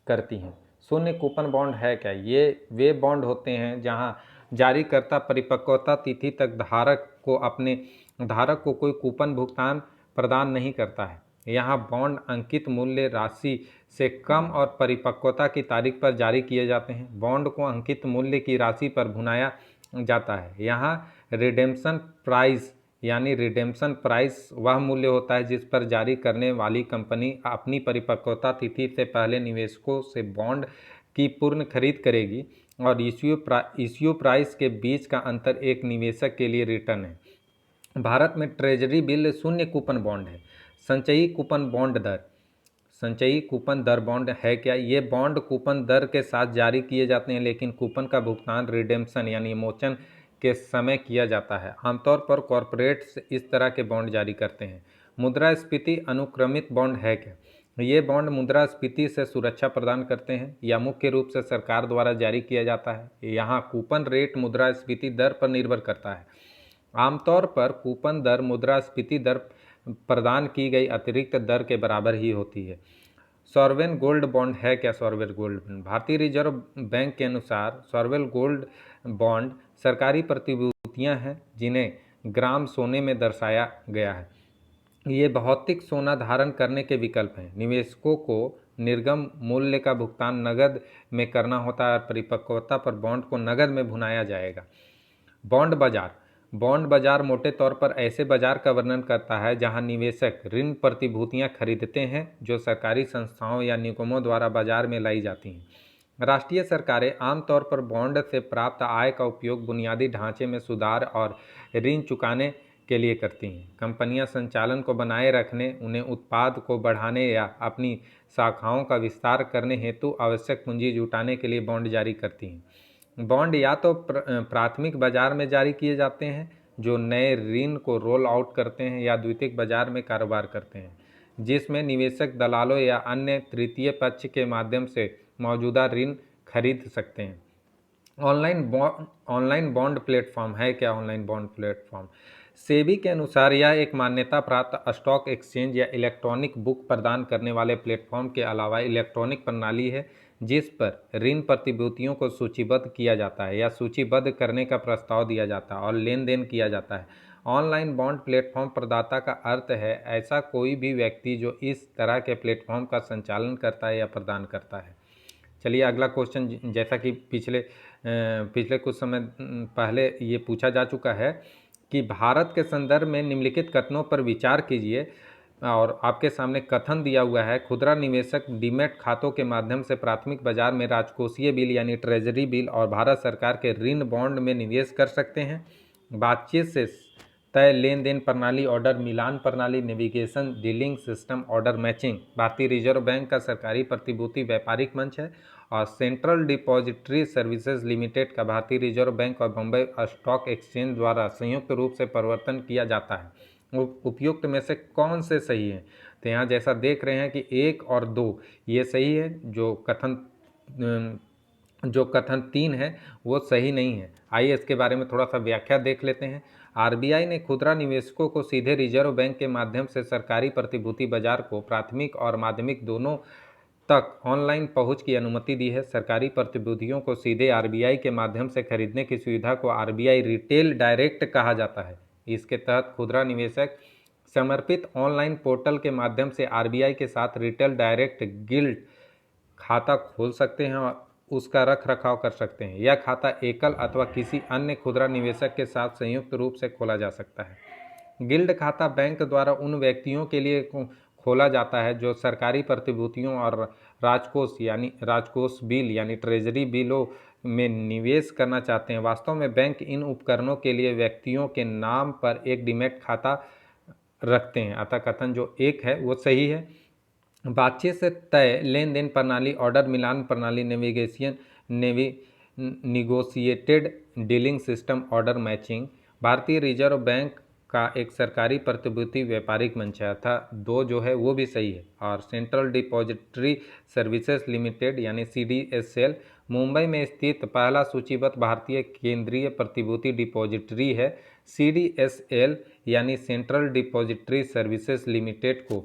करती हैं। शून्य कूपन बॉन्ड है क्या? ये वे बॉन्ड होते हैं जहां जारीकर्ता परिपक्वता तिथि तक धारक को कोई कूपन भुगतान प्रदान नहीं करता है। यहाँ बॉन्ड अंकित मूल्य राशि से कम और परिपक्वता की तारीख पर जारी किए जाते हैं। बॉन्ड को अंकित मूल्य की राशि पर भुनाया जाता है। यहाँ रिडेम्पशन प्राइस वह मूल्य होता है जिस पर जारी करने वाली कंपनी अपनी परिपक्वता तिथि से पहले निवेशकों से बॉन्ड की पूर्ण खरीद करेगी और इश्यू प्राइस के बीच का अंतर एक निवेशक के लिए रिटर्न है। भारत में ट्रेजरी बिल शून्य कूपन बॉन्ड है। संचयी कूपन दर बॉन्ड है क्या? ये बॉन्ड कूपन दर के साथ जारी किए जाते हैं लेकिन कूपन का भुगतान रिडेम्पशन यानी मोचन के समय किया जाता है। आमतौर पर कॉरपोरेट्स इस तरह के बॉन्ड जारी करते हैं। मुद्रास्फीति अनुक्रमित बॉन्ड है क्या? ये बॉन्ड मुद्रास्फीति से सुरक्षा प्रदान करते हैं या मुख्य रूप से सरकार द्वारा जारी किया जाता है। यहाँ कूपन रेट मुद्रास्फीति दर पर निर्भर करता है। आमतौर पर कूपन दर मुद्रास्फीति दर प्रदान की गई अतिरिक्त दर के बराबर ही होती है। सॉवरेन गोल्ड बॉन्ड है क्या? सॉवरेन गोल्ड बॉन्ड, भारतीय रिजर्व बैंक के अनुसार सॉवरेन गोल्ड बॉन्ड सरकारी प्रतिभूतियां हैं जिन्हें ग्राम सोने में दर्शाया गया है। ये भौतिक सोना धारण करने के विकल्प हैं। निवेशकों को निर्गम मूल्य का भुगतान नकद में करना होता है और परिपक्वता पर बॉन्ड को नकद में भुनाया जाएगा। बॉन्ड बाजार। बॉन्ड बाजार मोटे तौर पर ऐसे बाजार का वर्णन करता है जहां निवेशक ऋण प्रतिभूतियां खरीदते हैं जो सरकारी संस्थाओं या निगमों द्वारा बाजार में लाई जाती हैं। राष्ट्रीय सरकारें आमतौर पर बॉन्ड से प्राप्त आय का उपयोग बुनियादी ढांचे में सुधार और ऋण चुकाने के लिए करती हैं। कंपनियां संचालन को बनाए रखने, उन्हें उत्पाद को बढ़ाने या अपनी शाखाओं का विस्तार करने हेतु आवश्यक पूंजी जुटाने के लिए बॉन्ड जारी करती हैं। बॉन्ड या तो प्राथमिक बाजार में जारी किए जाते हैं जो नए ऋण को रोल आउट करते हैं, या द्वितीयक बाजार में कारोबार करते हैं जिसमें निवेशक दलालों या अन्य तृतीय पक्ष के माध्यम से मौजूदा ऋण खरीद सकते हैं। ऑनलाइन बॉन्ड प्लेटफॉर्म है क्या? ऑनलाइन बॉन्ड प्लेटफॉर्म सेबी के अनुसार यह एक मान्यता प्राप्त स्टॉक एक्सचेंज या इलेक्ट्रॉनिक बुक प्रदान करने वाले प्लेटफॉर्म के अलावा इलेक्ट्रॉनिक प्रणाली है जिस पर ऋण प्रतिभूतियों को सूचीबद्ध किया जाता है या सूचीबद्ध करने का प्रस्ताव दिया जाता है और लेन देन किया जाता है। ऑनलाइन बॉन्ड प्लेटफॉर्म प्रदाता का अर्थ है ऐसा कोई भी व्यक्ति जो इस तरह के प्लेटफॉर्म का संचालन करता है या प्रदान करता है। चलिए अगला क्वेश्चन, जैसा कि पिछले कुछ समय पहले ये पूछा जा चुका है कि भारत के संदर्भ में निम्नलिखित कथनों पर विचार कीजिए, और आपके सामने कथन दिया हुआ है। खुदरा निवेशक डीमैट खातों के माध्यम से प्राथमिक बाजार में राजकोषीय बिल यानी ट्रेजरी बिल और भारत सरकार के ऋण बॉन्ड में निवेश कर सकते हैं। बातचीत से तय लेन देन प्रणाली, ऑर्डर मिलान प्रणाली, navigation dealing system, order matching भारतीय रिजर्व बैंक का सरकारी प्रतिभूति व्यापारिक मंच है। और सेंट्रल डिपॉजिटरी सर्विसेज लिमिटेड का भारतीय रिजर्व बैंक और बम्बई स्टॉक एक्सचेंज द्वारा संयुक्त रूप से प्रवर्तन किया जाता है। उपयुक्त में से कौन से सही है? तो यहाँ जैसा देख रहे हैं कि 1 और 2 ये सही है, जो कथन 3 है वो सही नहीं है। आइए इसके बारे में थोड़ा सा व्याख्या देख लेते हैं। आरबीआई ने खुदरा निवेशकों को सीधे रिजर्व बैंक के माध्यम से सरकारी प्रतिभूति बाजार को प्राथमिक और माध्यमिक दोनों तक ऑनलाइन पहुंच की अनुमति दी है। सरकारी प्रतिभूतियों को सीधे आरबीआई के माध्यम से खरीदने की सुविधा को आरबीआई रिटेल डायरेक्ट कहा जाता है। इसके तहत खुदरा निवेशक समर्पित ऑनलाइन पोर्टल के माध्यम से आरबीआई के साथ रिटेल डायरेक्ट गिल्ड खाता खोल सकते हैं और उसका रख रखाव कर सकते हैं। यह खाता एकल अथवा किसी अन्य खुदरा निवेशक के साथ संयुक्त रूप से खोला जा सकता है। गिल्ड खाता बैंक द्वारा उन व्यक्तियों के लिए खोला जाता है जो सरकारी प्रतिभूतियों और राजकोष बिल यानी ट्रेजरी बिलों में निवेश करना चाहते हैं। वास्तव में बैंक इन उपकरणों के लिए व्यक्तियों के नाम पर एक डीमैट खाता रखते हैं। अतः कथन जो 1 है वो सही है। बातचीत से तय लेन देन प्रणाली, ऑर्डर मिलान प्रणाली, negotiated dealing system, order matching भारतीय रिजर्व बैंक का एक सरकारी प्रतिभूति व्यापारिक मंच है। था 2 जो है वो भी सही है। और सेंट्रल डिपॉजिटरी सर्विसेज लिमिटेड यानी CDSL मुंबई में स्थित पहला सूचीबद्ध भारतीय केंद्रीय प्रतिभूति डिपॉजिटरी है। CDSL यानी सेंट्रल डिपॉजिटरी सर्विसेज लिमिटेड को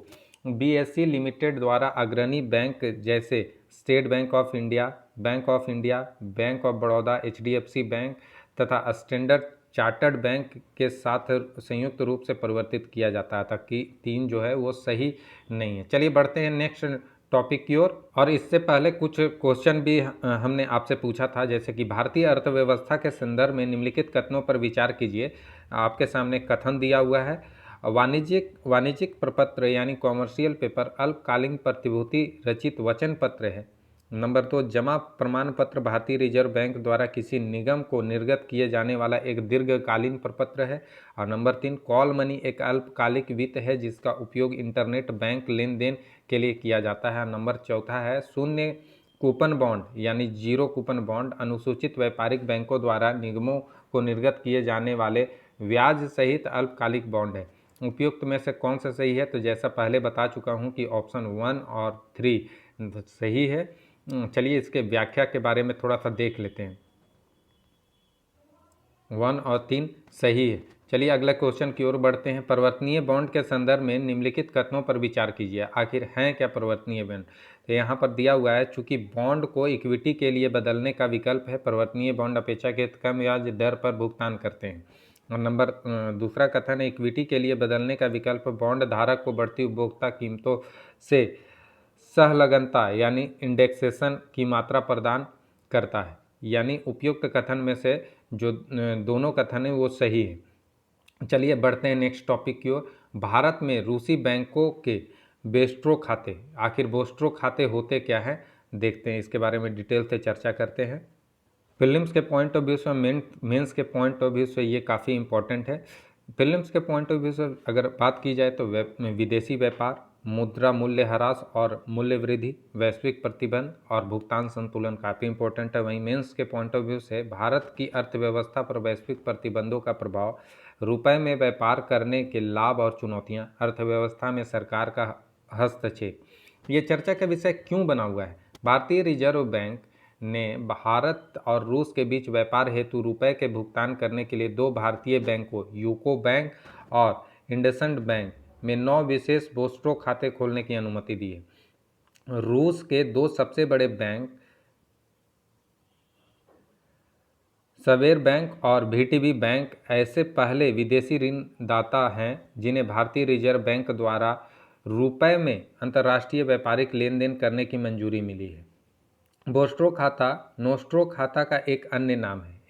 BSE लिमिटेड द्वारा अग्रणी बैंक जैसे state bank of India, bank of India, bank of Baroda, HDFC bank तथा स्टैंडर्ड चार्टर्ड बैंक के साथ संयुक्त रूप से परिवर्तित किया जाता है। ताकि 3 जो है वो सही नहीं है। चलिए बढ़ते हैं नेक्स्ट टॉपिक की ओर। और इससे पहले कुछ क्वेश्चन भी हमने आपसे पूछा था, जैसे कि भारतीय अर्थव्यवस्था के संदर्भ में निम्नलिखित कथनों पर विचार कीजिए। आपके सामने कथन दिया हुआ है। वाणिज्यिक प्रपत्र यानी कॉमर्शियल पेपर अल्पकालीन प्रतिभूति रचित वचन पत्र है। नंबर 2 जमा प्रमाण पत्र भारतीय रिजर्व बैंक द्वारा किसी निगम को निर्गत किए जाने वाला एक दीर्घकालीन प्रपत्र है। और नंबर 3 कॉल मनी एक अल्पकालिक वित्त है जिसका उपयोग इंटरनेट बैंक लेन देन के लिए किया जाता है। नंबर 4 है शून्य कूपन बॉन्ड यानी जीरो कूपन बॉन्ड अनुसूचित व्यापारिक बैंकों द्वारा निगमों को निर्गत किए जाने वाले ब्याज सहित अल्पकालिक बॉन्ड है। उपयुक्त में से कौन सा सही है? तो जैसा पहले बता चुका हूं कि ऑप्शन 1 और 3 सही है। चलिए इसके व्याख्या के बारे में थोड़ा सा देख लेते हैं। 1 और 3 सही है। चलिए अगले क्वेश्चन की ओर बढ़ते हैं। परिवर्तनीय बॉन्ड के संदर्भ में निम्नलिखित कथनों पर विचार कीजिए। आखिर हैं क्या परिवर्तनीय बॉन्ड? तो यहाँ पर दिया हुआ है, चूंकि बॉन्ड को इक्विटी के लिए बदलने का विकल्प है, परिवर्तनीय बॉन्ड अपेक्षाकृत कम ब्याज दर पर भुगतान करते हैं। और दूसरा कथन है, इक्विटी के लिए बदलने का विकल्प बॉन्ड धारक को बढ़ती उपभोक्ता कीमतों से सहलगनता यानी इंडेक्सेशन की मात्रा प्रदान करता है। यानी उपयुक्त कथन में से जो दोनों कथन है वो सही है। चलिए बढ़ते हैं नेक्स्ट टॉपिक की ओर। भारत में रूसी बैंकों के बेस्ट्रो खाते, आखिर बेस्ट्रो खाते होते क्या हैं, देखते हैं, इसके बारे में डिटेल से चर्चा करते हैं। फिल्म्स के पॉइंट ऑफ व्यू से, मेंस के पॉइंट ऑफ व्यू से ये काफ़ी इंपॉर्टेंट है। फिल्म्स के पॉइंट ऑफ व्यू से अगर बात की जाए तो विदेशी व्यापार, मुद्रा मूल्य ह्रास और मूल्य वृद्धि, वैश्विक प्रतिबंध और भुगतान संतुलन काफ़ी इंपॉर्टेंट है। वहीं मेंस के पॉइंट ऑफ व्यू से भारत की अर्थव्यवस्था पर वैश्विक प्रतिबंधों का प्रभाव, रुपए में व्यापार करने के लाभ और चुनौतियां, अर्थव्यवस्था में सरकार का हस्तक्षेप। ये चर्चा का विषय क्यों बना हुआ है? भारतीय रिजर्व बैंक ने भारत और रूस के बीच व्यापार हेतु रुपए के भुगतान करने के लिए दो भारतीय बैंकों यूको बैंक और इंडसइंड बैंक में 9 विशेष बेस्ट्रो खाते खोलने की अनुमति दी है। रूस के दो सबसे बड़े बैंक सवेर बैंक और वीटीबी बैंक ऐसे पहले विदेशी ऋणदाता हैं जिन्हें भारतीय रिजर्व बैंक द्वारा रुपए में अंतर्राष्ट्रीय व्यापारिक लेन देन करने की मंजूरी मिली है। बेस्ट्रो खाता नोस्ट्रो खाता का एक अन्य नाम है।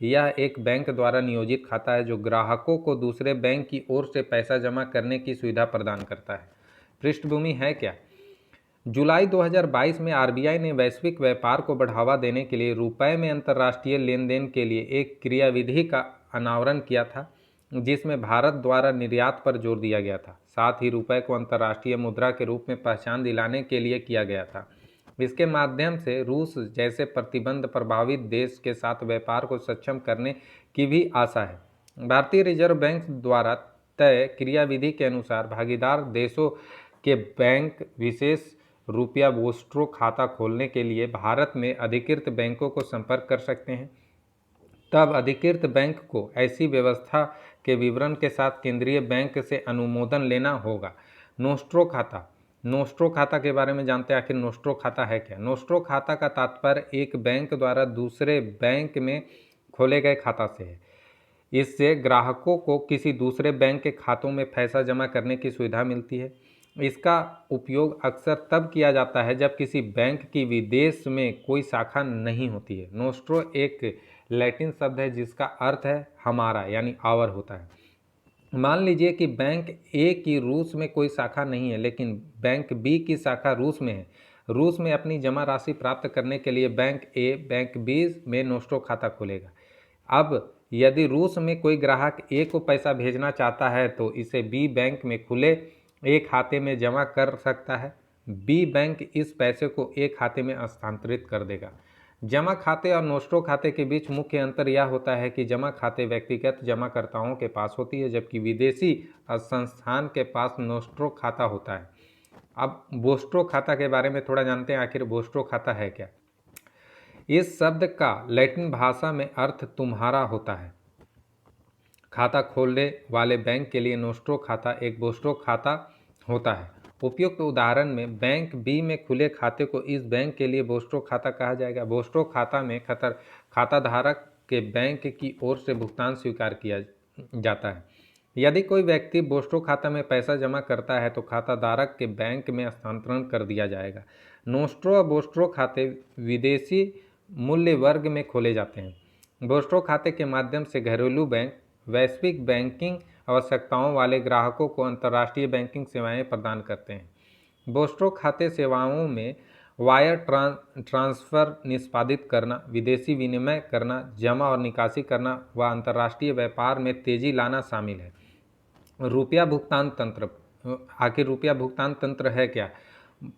यह एक बैंक द्वारा नियोजित खाता है जो ग्राहकों को दूसरे बैंक की ओर से पैसा जमा करने की सुविधा प्रदान करता है। पृष्ठभूमि है क्या? जुलाई 2022 में आरबीआई ने वैश्विक व्यापार को बढ़ावा देने के लिए रुपए में अंतर्राष्ट्रीय लेन देन के लिए एक क्रियाविधि का अनावरण किया था, जिसमें भारत द्वारा निर्यात पर जोर दिया गया था। साथ ही रुपए को अंतर्राष्ट्रीय मुद्रा के रूप में पहचान दिलाने के लिए किया गया था। इसके माध्यम से रूस जैसे प्रतिबंध प्रभावित देश के साथ व्यापार को सक्षम करने की भी आशा है। भारतीय रिजर्व बैंक द्वारा तय क्रियाविधि के अनुसार भागीदार देशों के बैंक विशेष रुपया बेस्ट्रो खाता खोलने के लिए भारत में अधिकृत बैंकों को संपर्क कर सकते हैं। तब अधिकृत बैंक को ऐसी व्यवस्था के विवरण के साथ केंद्रीय बैंक से अनुमोदन लेना होगा। नोस्ट्रो खाता के बारे में जानते हैं। आखिर नोस्ट्रो खाता है क्या? नोस्ट्रो खाता का तात्पर्य एक बैंक द्वारा दूसरे बैंक में खोले गए खाता से है। इससे ग्राहकों को किसी दूसरे बैंक के खातों में पैसा जमा करने की सुविधा मिलती है। इसका उपयोग अक्सर तब किया जाता है जब किसी बैंक की विदेश में कोई शाखा नहीं होती है। नोस्ट्रो एक लैटिन शब्द है जिसका अर्थ है हमारा यानी आवर होता है। मान लीजिए कि बैंक ए की रूस में कोई शाखा नहीं है, लेकिन बैंक बी की शाखा रूस में है। रूस में अपनी जमा राशि प्राप्त करने के लिए बैंक ए बैंक बी में नोस्ट्रो खाता खोलेगा। अब यदि रूस में कोई ग्राहक ए को पैसा भेजना चाहता है तो इसे बी बैंक में खुले ए खाते में जमा कर सकता है। बी बैंक इस पैसे को ए खाते में स्थानांतरित कर देगा। जमा खाते और नोस्ट्रो खाते के बीच मुख्य अंतर यह होता है कि जमा खाते व्यक्तिगत जमाकर्ताओं के पास होती है, जबकि विदेशी संस्थान के पास नोस्ट्रो खाता होता है। अब बेस्ट्रो खाता के बारे में थोड़ा जानते हैं। आखिर बेस्ट्रो खाता है क्या? इस शब्द का लैटिन भाषा में अर्थ तुम्हारा होता है। खाता खोलने वाले बैंक के लिए नोस्ट्रो खाता एक बेस्ट्रो खाता होता है। उपयुक्त उदाहरण में बैंक बी में खुले खाते को इस बैंक के लिए बेस्ट्रो खाता कहा जाएगा। बेस्ट्रो खाता में खाता धारक के बैंक की ओर से भुगतान स्वीकार किया जाता है। यदि कोई व्यक्ति बेस्ट्रो खाता में पैसा जमा करता है तो खाता धारक के बैंक में हस्तांतरण कर दिया जाएगा। नोस्ट्रो और बेस्ट्रो खाते विदेशी मूल्य वर्ग में खोले जाते हैं। बेस्ट्रो खाते के माध्यम से घरेलू बैंक वैश्विक बैंकिंग आवश्यकताओं वाले ग्राहकों को अंतर्राष्ट्रीय बैंकिंग सेवाएं प्रदान करते हैं। बेस्ट्रो खाते सेवाओं में वायर ट्रांसफ़र निष्पादित करना, विदेशी विनिमय करना, जमा और निकासी करना व अंतर्राष्ट्रीय व्यापार में तेजी लाना शामिल है। रुपया भुगतान तंत्र। आखिर रुपया भुगतान तंत्र है क्या?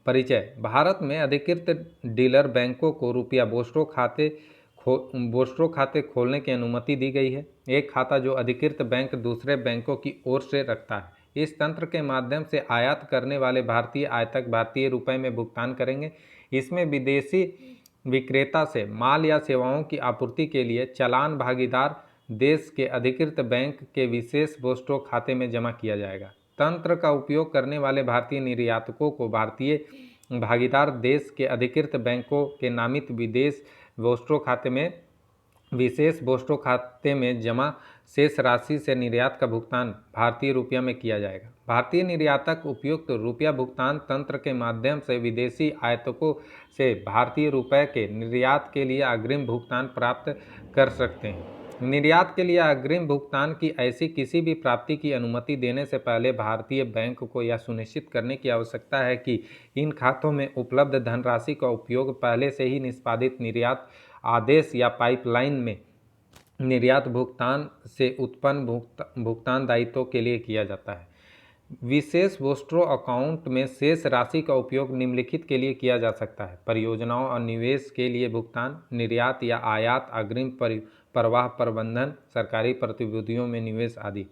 परिचय। भारत में अधिकृत डीलर बैंकों को रुपया बेस्ट्रो खाते खोलने की अनुमति दी गई है। एक खाता जो अधिकृत बैंक दूसरे बैंकों की ओर से रखता है। इस तंत्र के माध्यम से आयात करने वाले भारतीय आयातक भारतीय रुपए में भुगतान करेंगे। इसमें विदेशी विक्रेता से माल या सेवाओं की आपूर्ति के लिए चालान भागीदार देश के अधिकृत बैंक के विशेष बेस्ट्रो खाते में जमा किया जाएगा। तंत्र का उपयोग करने वाले भारतीय निर्यातकों को भारतीय भागीदार देश के अधिकृत बैंकों के नामित विदेश बेस्ट्रो खाते में विशेष बोस्टो खाते में जमा शेष राशि से निर्यात का भुगतान भारतीय रुपया में किया जाएगा। भारतीय निर्यातक उपयुक्त रुपया भुगतान तंत्र के माध्यम से विदेशी आयातकों से भारतीय रुपये के निर्यात के लिए अग्रिम भुगतान प्राप्त कर सकते हैं। निर्यात के लिए अग्रिम भुगतान की ऐसी किसी भी प्राप्ति की अनुमति देने से पहले भारतीय बैंक को यह सुनिश्चित करने की आवश्यकता है कि इन खातों में उपलब्ध धनराशि का उपयोग पहले से ही निष्पादित निर्यात आदेश या पाइपलाइन में निर्यात भुगतान से उत्पन्न भुगतान दायित्वों के लिए किया जाता है। विशेष बोस्टो अकाउंट में शेष राशि का उपयोग निम्नलिखित के लिए किया जा सकता है: परियोजनाओं और निवेश के लिए भुगतान, निर्यात या आयात अग्रिम प्रवाह प्रबंधन, सरकारी प्रतिभूतियों में निवेश आदि।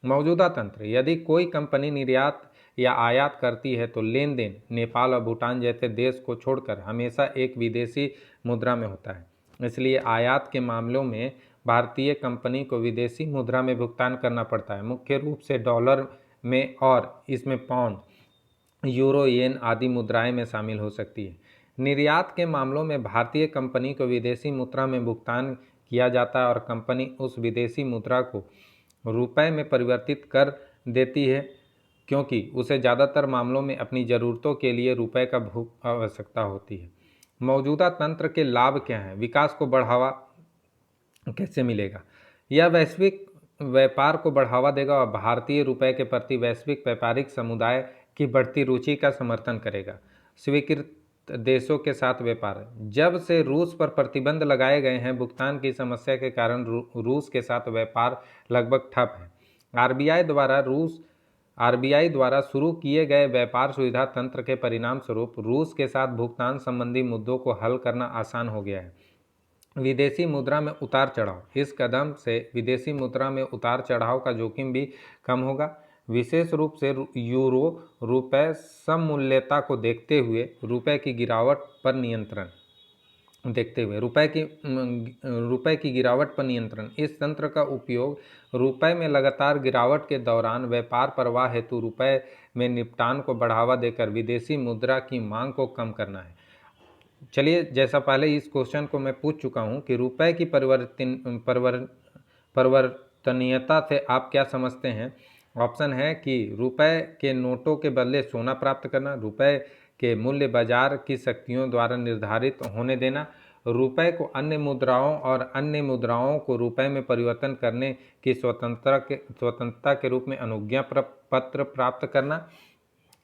मौजूदा तंत्र: यदि कोई कंपनी निर्यात या आयात करती है तो लेन देन नेपाल और भूटान जैसे देश को छोड़कर हमेशा एक विदेशी मुद्रा में होता है। इसलिए आयात के मामलों में भारतीय कंपनी को विदेशी मुद्रा में भुगतान करना पड़ता है, मुख्य रूप से डॉलर में, और इसमें पाउंड, यूरो, येन आदि मुद्राएं में शामिल हो सकती है। निर्यात के मामलों में भारतीय कंपनी को विदेशी मुद्रा में भुगतान किया जाता है और कंपनी उस विदेशी मुद्रा को रुपए में परिवर्तित कर देती है, क्योंकि उसे ज़्यादातर मामलों में अपनी ज़रूरतों के लिए रुपए का आवश्यकता होती है। मौजूदा तंत्र के लाभ क्या हैं? विकास को बढ़ावा कैसे मिलेगा? यह वैश्विक व्यापार को बढ़ावा देगा और भारतीय रुपये के प्रति वैश्विक व्यापारिक समुदाय की बढ़ती रुचि का समर्थन करेगा। स्वीकृत देशों के साथ व्यापार: जब से रूस पर प्रतिबंध लगाए गए हैं, भुगतान की समस्या के कारण रूस के साथ व्यापार लगभग ठप है। आरबीआई द्वारा शुरू किए गए व्यापार सुविधा तंत्र के परिणाम स्वरूप रूस के साथ भुगतान संबंधी मुद्दों को हल करना आसान हो गया है। विदेशी मुद्रा में उतार चढ़ाव: इस कदम से विदेशी मुद्रा में उतार चढ़ाव का जोखिम भी कम होगा। विशेष रूप से यूरो रुपये सममूल्यता को देखते हुए रुपये की गिरावट पर नियंत्रण इस तंत्र का उपयोग रुपये में लगातार गिरावट के दौरान व्यापार प्रवाह हेतु रुपये में निपटान को बढ़ावा देकर विदेशी मुद्रा की मांग को कम करना है। चलिए, जैसा पहले इस क्वेश्चन को मैं पूछ चुका हूं कि रुपए की परिवर्तनीयता से आप क्या समझते हैं। ऑप्शन है कि रुपए के नोटों के बदले सोना प्राप्त करना, रुपए के मूल्य बाजार की शक्तियों द्वारा निर्धारित होने देना, रुपए को अन्य मुद्राओं और अन्य मुद्राओं को रुपए में परिवर्तन करने की स्वतंत्रता के रूप में अनुज्ञा पत्र प्राप्त करना,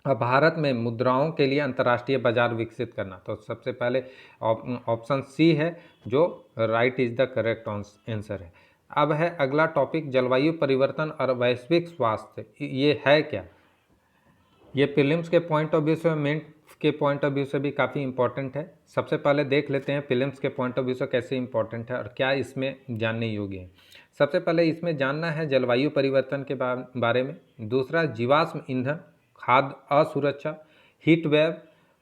और भारत में मुद्राओं के लिए अंतर्राष्ट्रीय बाजार विकसित करना। तो सबसे पहले ऑप्शन सी है जो right is the correct answer है। अब है अगला टॉपिक, जलवायु परिवर्तन और वैश्विक स्वास्थ्य। ये है क्या? ये प्रीलिम्स के पॉइंट ऑफ व्यू से, मेंस के पॉइंट ऑफ व्यू से भी काफ़ी इंपॉर्टेंट है। सबसे पहले देख लेते हैं प्रीलिम्स के पॉइंट ऑफ व्यू से कैसे इंपॉर्टेंट है और क्या इसमें जानने योग्य है। सबसे पहले इसमें जानना है जलवायु परिवर्तन के बारे में। दूसरा, जीवाश्म ईंधन, खाद्य असुरक्षा, हीट वेव,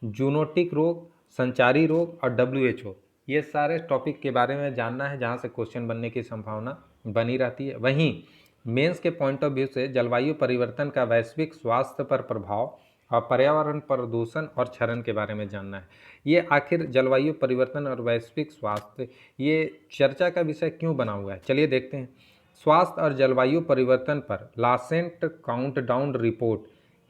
जूनोटिक रोग, संचारी रोग और WHO, ये सारे टॉपिक के बारे में जानना है, जहाँ से क्वेश्चन बनने की संभावना बनी रहती है। वहीं मेंस के पॉइंट ऑफ व्यू से जलवायु परिवर्तन का वैश्विक स्वास्थ्य पर प्रभाव और पर्यावरण प्रदूषण और क्षरण के बारे में जानना है। ये आखिर जलवायु परिवर्तन और वैश्विक स्वास्थ्य ये चर्चा का विषय क्यों बना हुआ है, चलिए देखते हैं। स्वास्थ्य और जलवायु परिवर्तन पर Lancet countdown report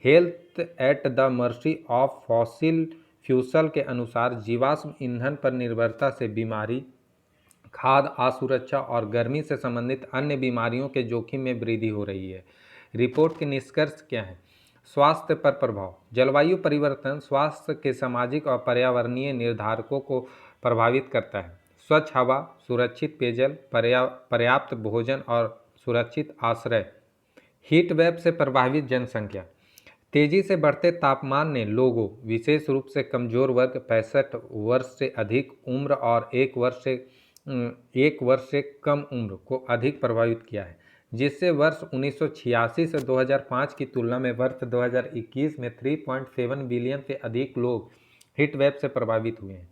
health at the mercy of fossil फ्यूसल के अनुसार जीवाश्म ईंधन पर निर्भरता से बीमारी, खाद्य असुरक्षा और गर्मी से संबंधित अन्य बीमारियों के जोखिम में वृद्धि हो रही है। रिपोर्ट के निष्कर्ष क्या है? स्वास्थ्य पर प्रभाव: जलवायु परिवर्तन स्वास्थ्य के सामाजिक और पर्यावरणीय निर्धारकों को प्रभावित करता है। स्वच्छ हवा, सुरक्षित पेयजल, पर्याप्त भोजन और सुरक्षित आश्रय। हीट वेव से प्रभावित जनसंख्या: तेजी से बढ़ते तापमान ने लोगों, विशेष रूप से कमजोर वर्ग, 65 वर्ष से अधिक उम्र और एक वर्ष से कम उम्र को अधिक प्रभावित किया है, जिससे वर्ष 1986 से 2005 की तुलना में वर्ष 2021 में 3.7 बिलियन से अधिक लोग हीट वेव से प्रभावित हुए हैं।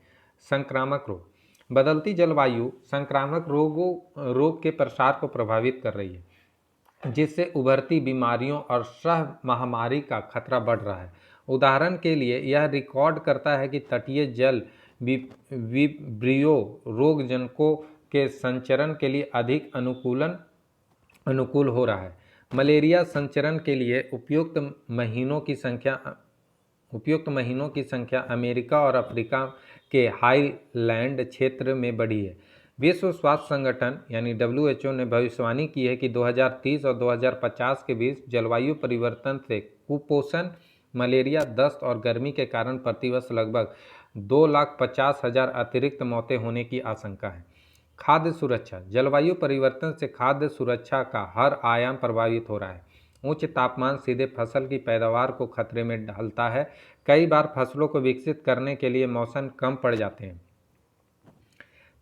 संक्रामक रोग: बदलती जलवायु संक्रामक रोग के प्रसार को प्रभावित कर रही है, जिससे उभरती बीमारियों और सह महामारी का खतरा बढ़ रहा है। उदाहरण के लिए यह रिकॉर्ड करता है कि तटीय जल विब्रियो रोगजनकों के संचरण के लिए अधिक अनुकूल हो रहा है। मलेरिया संचरण के लिए उपयुक्त महीनों की संख्या अमेरिका और अफ्रीका के हाईलैंड क्षेत्र में बढ़ी है। विश्व स्वास्थ्य संगठन यानी WHO ने भविष्यवाणी की है कि 2030 और 2050 के बीच जलवायु परिवर्तन से कुपोषण, मलेरिया, दस्त और गर्मी के कारण प्रतिवर्ष लगभग 2,50,000 अतिरिक्त मौतें होने की आशंका है। खाद्य सुरक्षा। जलवायु परिवर्तन से खाद्य सुरक्षा का हर आयाम प्रभावित हो रहा है। उच्च तापमान सीधे फसल की पैदावार को खतरे में डालता है। कई बार फसलों को विकसित करने के लिए मौसम कम पड़ जाते हैं।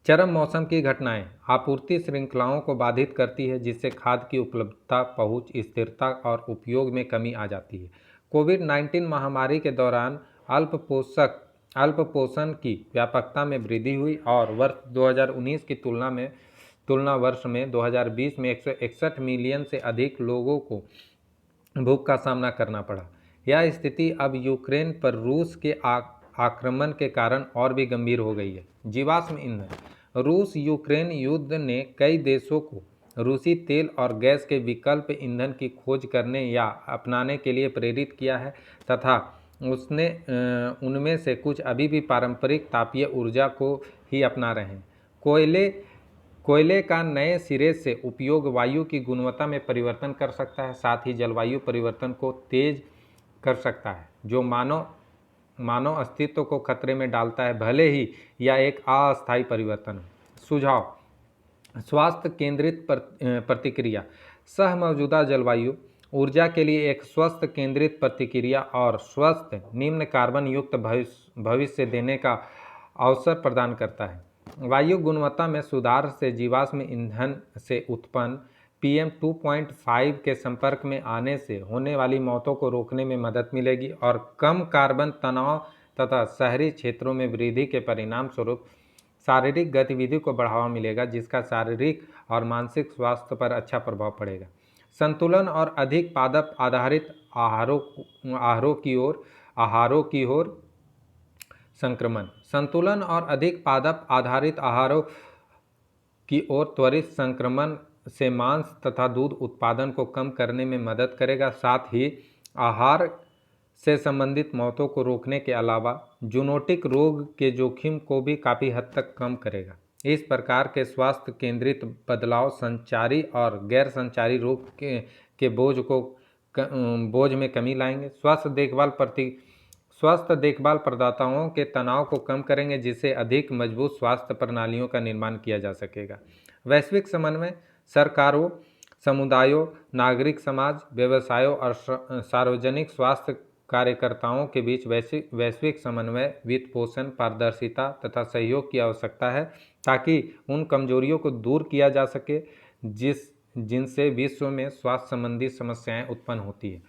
चरम मौसम की घटनाएं आपूर्ति श्रृंखलाओं को बाधित करती है, जिससे खाद्य की उपलब्धता, पहुंच, स्थिरता और उपयोग में कमी आ जाती है। कोविड-19 महामारी के दौरान अल्पपोषण की व्यापकता में वृद्धि हुई और वर्ष 2019 की तुलना वर्ष में 2020 में 161 मिलियन से अधिक लोगों को भूख का सामना करना पड़ा। यह स्थिति अब यूक्रेन पर रूस के आक्रमण के कारण और भी गंभीर हो गई है। जीवाश्म ईंधन। रूस यूक्रेन युद्ध ने कई देशों को रूसी तेल और गैस के विकल्प ईंधन की खोज करने या अपनाने के लिए प्रेरित किया है तथा उनमें से कुछ अभी भी पारंपरिक तापीय ऊर्जा को ही अपना रहे हैं। कोयले का नए सिरे से उपयोग वायु की गुणवत्ता में परिवर्तन कर सकता है, साथ ही जलवायु परिवर्तन को तेज कर सकता है, जो मानव अस्तित्व को खतरे में डालता है, भले ही यह एक अस्थायी परिवर्तन हो। सुझाव। स्वास्थ्य केंद्रित प्रतिक्रिया। सह मौजूदा जलवायु ऊर्जा के लिए एक स्वस्थ केंद्रित प्रतिक्रिया और स्वस्थ निम्न कार्बन युक्त भविष्य देने का अवसर प्रदान करता है। वायु गुणवत्ता में सुधार से जीवाश्म ईंधन से उत्पन्न PM 2.5 के संपर्क में आने से होने वाली मौतों को रोकने में मदद मिलेगी और कम कार्बन तनाव तथा शहरी क्षेत्रों में वृद्धि के परिणाम स्वरूप शारीरिक गतिविधि को बढ़ावा मिलेगा, जिसका शारीरिक और मानसिक स्वास्थ्य पर अच्छा प्रभाव पड़ेगा। संतुलन और अधिक पादप आधारित आहारों की ओर संक्रमण। संतुलन और अधिक पादप आधारित आहारों की ओर त्वरित संक्रमण से मांस तथा दूध उत्पादन को कम करने में मदद करेगा, साथ ही आहार से संबंधित मौतों को रोकने के अलावा जूनोटिक रोग के जोखिम को भी काफ़ी हद तक कम करेगा। इस प्रकार के स्वास्थ्य केंद्रित बदलाव संचारी और गैर संचारी रोग के बोझ में कमी लाएंगे। स्वास्थ्य देखभाल प्रदाताओं के तनाव को कम करेंगे, जिससे अधिक मजबूत स्वास्थ्य प्रणालियों का निर्माण किया जा सकेगा। वैश्विक समन्वय। सरकारों, समुदायों, नागरिक समाज, व्यवसायों और सार्वजनिक स्वास्थ्य कार्यकर्ताओं के बीच वैश्विक समन्वय, वित्त पोषण, पारदर्शिता तथा सहयोग की आवश्यकता है, ताकि उन कमजोरियों को दूर किया जा सके जिनसे विश्व में स्वास्थ्य संबंधी समस्याएं उत्पन्न होती है।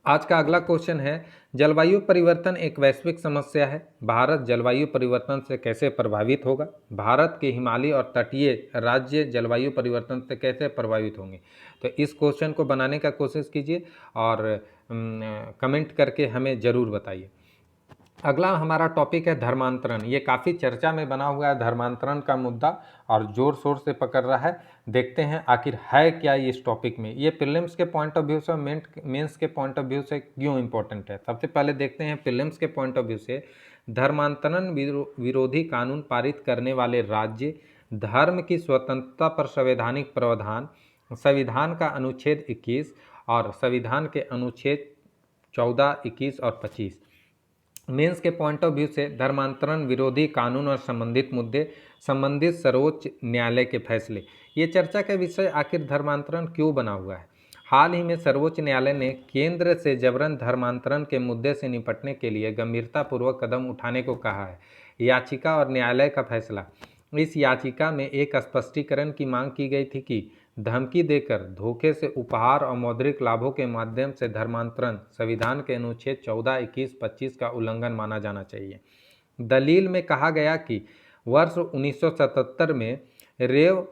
आज का अगला क्वेश्चन है, जलवायु परिवर्तन एक वैश्विक समस्या है, भारत जलवायु परिवर्तन से कैसे प्रभावित होगा? भारत के हिमालयी और तटीय राज्य जलवायु परिवर्तन से कैसे प्रभावित होंगे? तो इस क्वेश्चन को बनाने का कोशिश कीजिए और कमेंट करके हमें ज़रूर बताइए। अगला हमारा टॉपिक है धर्मांतरण। ये काफ़ी चर्चा में बना हुआ है धर्मांतरण का मुद्दा और ज़ोर शोर से पकड़ रहा है। देखते हैं आखिर है क्या इस टॉपिक में। ये प्रीलिम्स के पॉइंट ऑफ व्यू से, मेंस के पॉइंट ऑफ व्यू से क्यों इम्पोर्टेंट है। सबसे पहले देखते हैं प्रीलिम्स के पॉइंट ऑफ व्यू से। धर्मांतरण विरोधी कानून पारित करने वाले राज्य धर्म की स्वतंत्रता पर संवैधानिक प्रावधान, संविधान का अनुच्छेद 21 और संविधान के अनुच्छेद 14, 21 और 25। मेंस के पॉइंट ऑफ व्यू से धर्मांतरण विरोधी कानून और संबंधित मुद्दे, संबंधित सर्वोच्च न्यायालय के फैसले। ये चर्चा का विषय आखिर धर्मांतरण क्यों बना हुआ है। हाल ही में सर्वोच्च न्यायालय ने केंद्र से जबरन धर्मांतरण के मुद्दे से निपटने के लिए गंभीरतापूर्वक कदम उठाने को कहा है। याचिका और न्यायालय का फैसला। इस याचिका में एक स्पष्टीकरण की मांग की गई थी कि धमकी देकर, धोखे से उपहार और मौद्रिक लाभों के माध्यम से धर्मांतरण संविधान के अनुच्छेद 14, 21, 25 का उल्लंघन माना जाना चाहिए। दलील में कहा गया कि वर्ष 1977 में रेव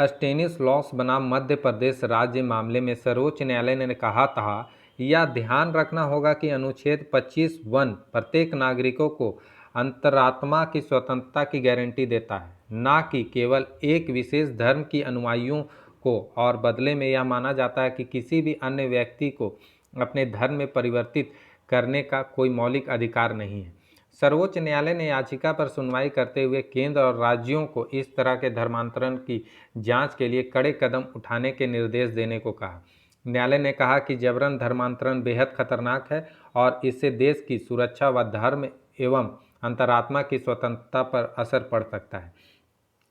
स्टेनिस्लॉस बनाम मध्य प्रदेश राज्य मामले में सर्वोच्च न्यायालय ने कहा था, यह ध्यान रखना होगा कि अनुच्छेद 25(1) प्रत्येक नागरिकों को अंतरात्मा की स्वतंत्रता की गारंटी देता है, ना कि केवल एक विशेष धर्म की अनुयायियों को, और बदले में यह माना जाता है कि किसी भी अन्य व्यक्ति को अपने धर्म में परिवर्तित करने का कोई मौलिक अधिकार नहीं है। सर्वोच्च न्यायालय ने याचिका पर सुनवाई करते हुए केंद्र और राज्यों को इस तरह के धर्मांतरण की जांच के लिए कड़े कदम उठाने के निर्देश देने को कहा। न्यायालय ने कहा कि जबरन धर्मांतरण बेहद खतरनाक है और इससे देश की सुरक्षा व धर्म एवं अंतरात्मा की स्वतंत्रता पर असर पड़ सकता है।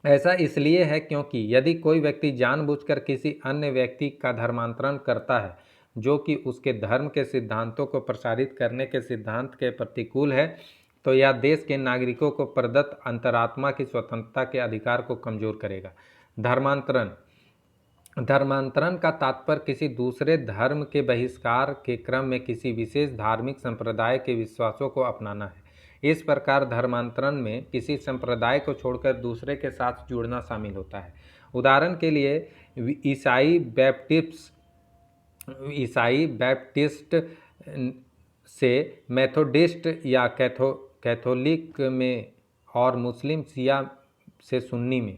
ऐसा इसलिए है क्योंकि यदि कोई व्यक्ति जानबूझकर किसी अन्य व्यक्ति का धर्मांतरण करता है जो कि उसके धर्म के सिद्धांतों को प्रसारित करने के सिद्धांत के प्रतिकूल है, तो यह देश के नागरिकों को प्रदत्त अंतरात्मा की स्वतंत्रता के अधिकार को कमजोर करेगा। धर्मांतरण का तात्पर्य किसी दूसरे धर्म के बहिष्कार के क्रम में किसी विशेष धार्मिक संप्रदाय के विश्वासों को अपनाना है। इस प्रकार धर्मांतरण में किसी संप्रदाय को छोड़कर दूसरे के साथ जुड़ना शामिल होता है। उदाहरण के लिए ईसाई बैप्टिस्ट से मेथोडिस्ट या कैथोलिक में और मुस्लिम शिया से सुन्नी में।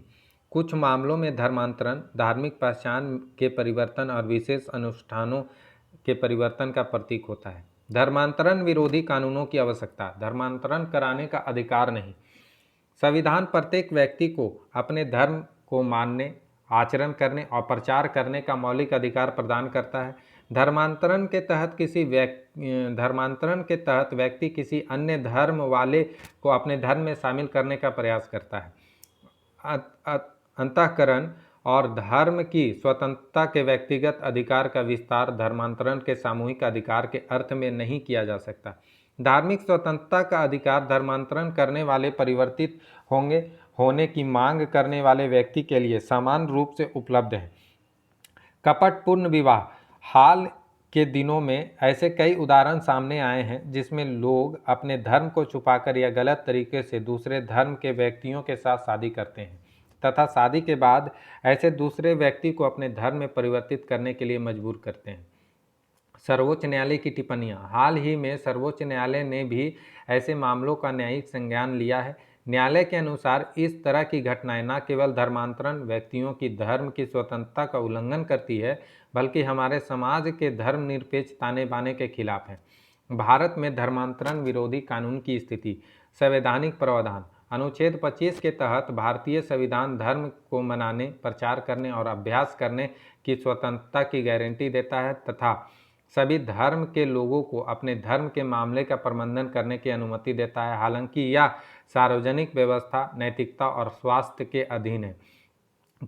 कुछ मामलों में धर्मांतरण धार्मिक पहचान के परिवर्तन और विशेष अनुष्ठानों के परिवर्तन का प्रतीक होता है। धर्मांतरण विरोधी कानूनों की आवश्यकता। धर्मांतरण कराने का अधिकार नहीं। संविधान प्रत्येक व्यक्ति को अपने धर्म को मानने, आचरण करने और प्रचार करने का मौलिक अधिकार प्रदान करता है। धर्मांतरण के तहत व्यक्ति किसी अन्य धर्म वाले को अपने धर्म में शामिल करने का प्रयास करता है। अंतःकरण और धर्म की स्वतंत्रता के व्यक्तिगत अधिकार का विस्तार धर्मांतरण के सामूहिक अधिकार के अर्थ में नहीं किया जा सकता। धार्मिक स्वतंत्रता का अधिकार धर्मांतरण करने वाले परिवर्तित होने की मांग करने वाले व्यक्ति के लिए समान रूप से उपलब्ध है। कपटपूर्ण विवाह। हाल के दिनों में ऐसे कई उदाहरण सामने आए हैं जिसमें लोग अपने धर्म को छुपाकर या गलत तरीके से दूसरे धर्म के व्यक्तियों के साथ शादी करते हैं तथा शादी के बाद ऐसे दूसरे व्यक्ति को अपने धर्म में परिवर्तित करने के लिए मजबूर करते हैं। सर्वोच्च न्यायालय की टिप्पणियां। हाल ही में सर्वोच्च न्यायालय ने भी ऐसे मामलों का न्यायिक संज्ञान लिया है। न्यायालय के अनुसार इस तरह की घटनाएं न केवल धर्मांतरण व्यक्तियों की धर्म की स्वतंत्रता का उल्लंघन करती है, बल्कि हमारे समाज के धर्मनिरपेक्ष ताने बाने के खिलाफ है। भारत में धर्मांतरण विरोधी कानून की स्थिति। संवैधानिक प्रावधान। अनुच्छेद 25 के तहत भारतीय संविधान धर्म को मनाने, प्रचार करने और अभ्यास करने की स्वतंत्रता की गारंटी देता है तथा सभी धर्म के लोगों को अपने धर्म के मामले का प्रबंधन करने की अनुमति देता है। हालांकि यह सार्वजनिक व्यवस्था, नैतिकता और स्वास्थ्य के अधीन है।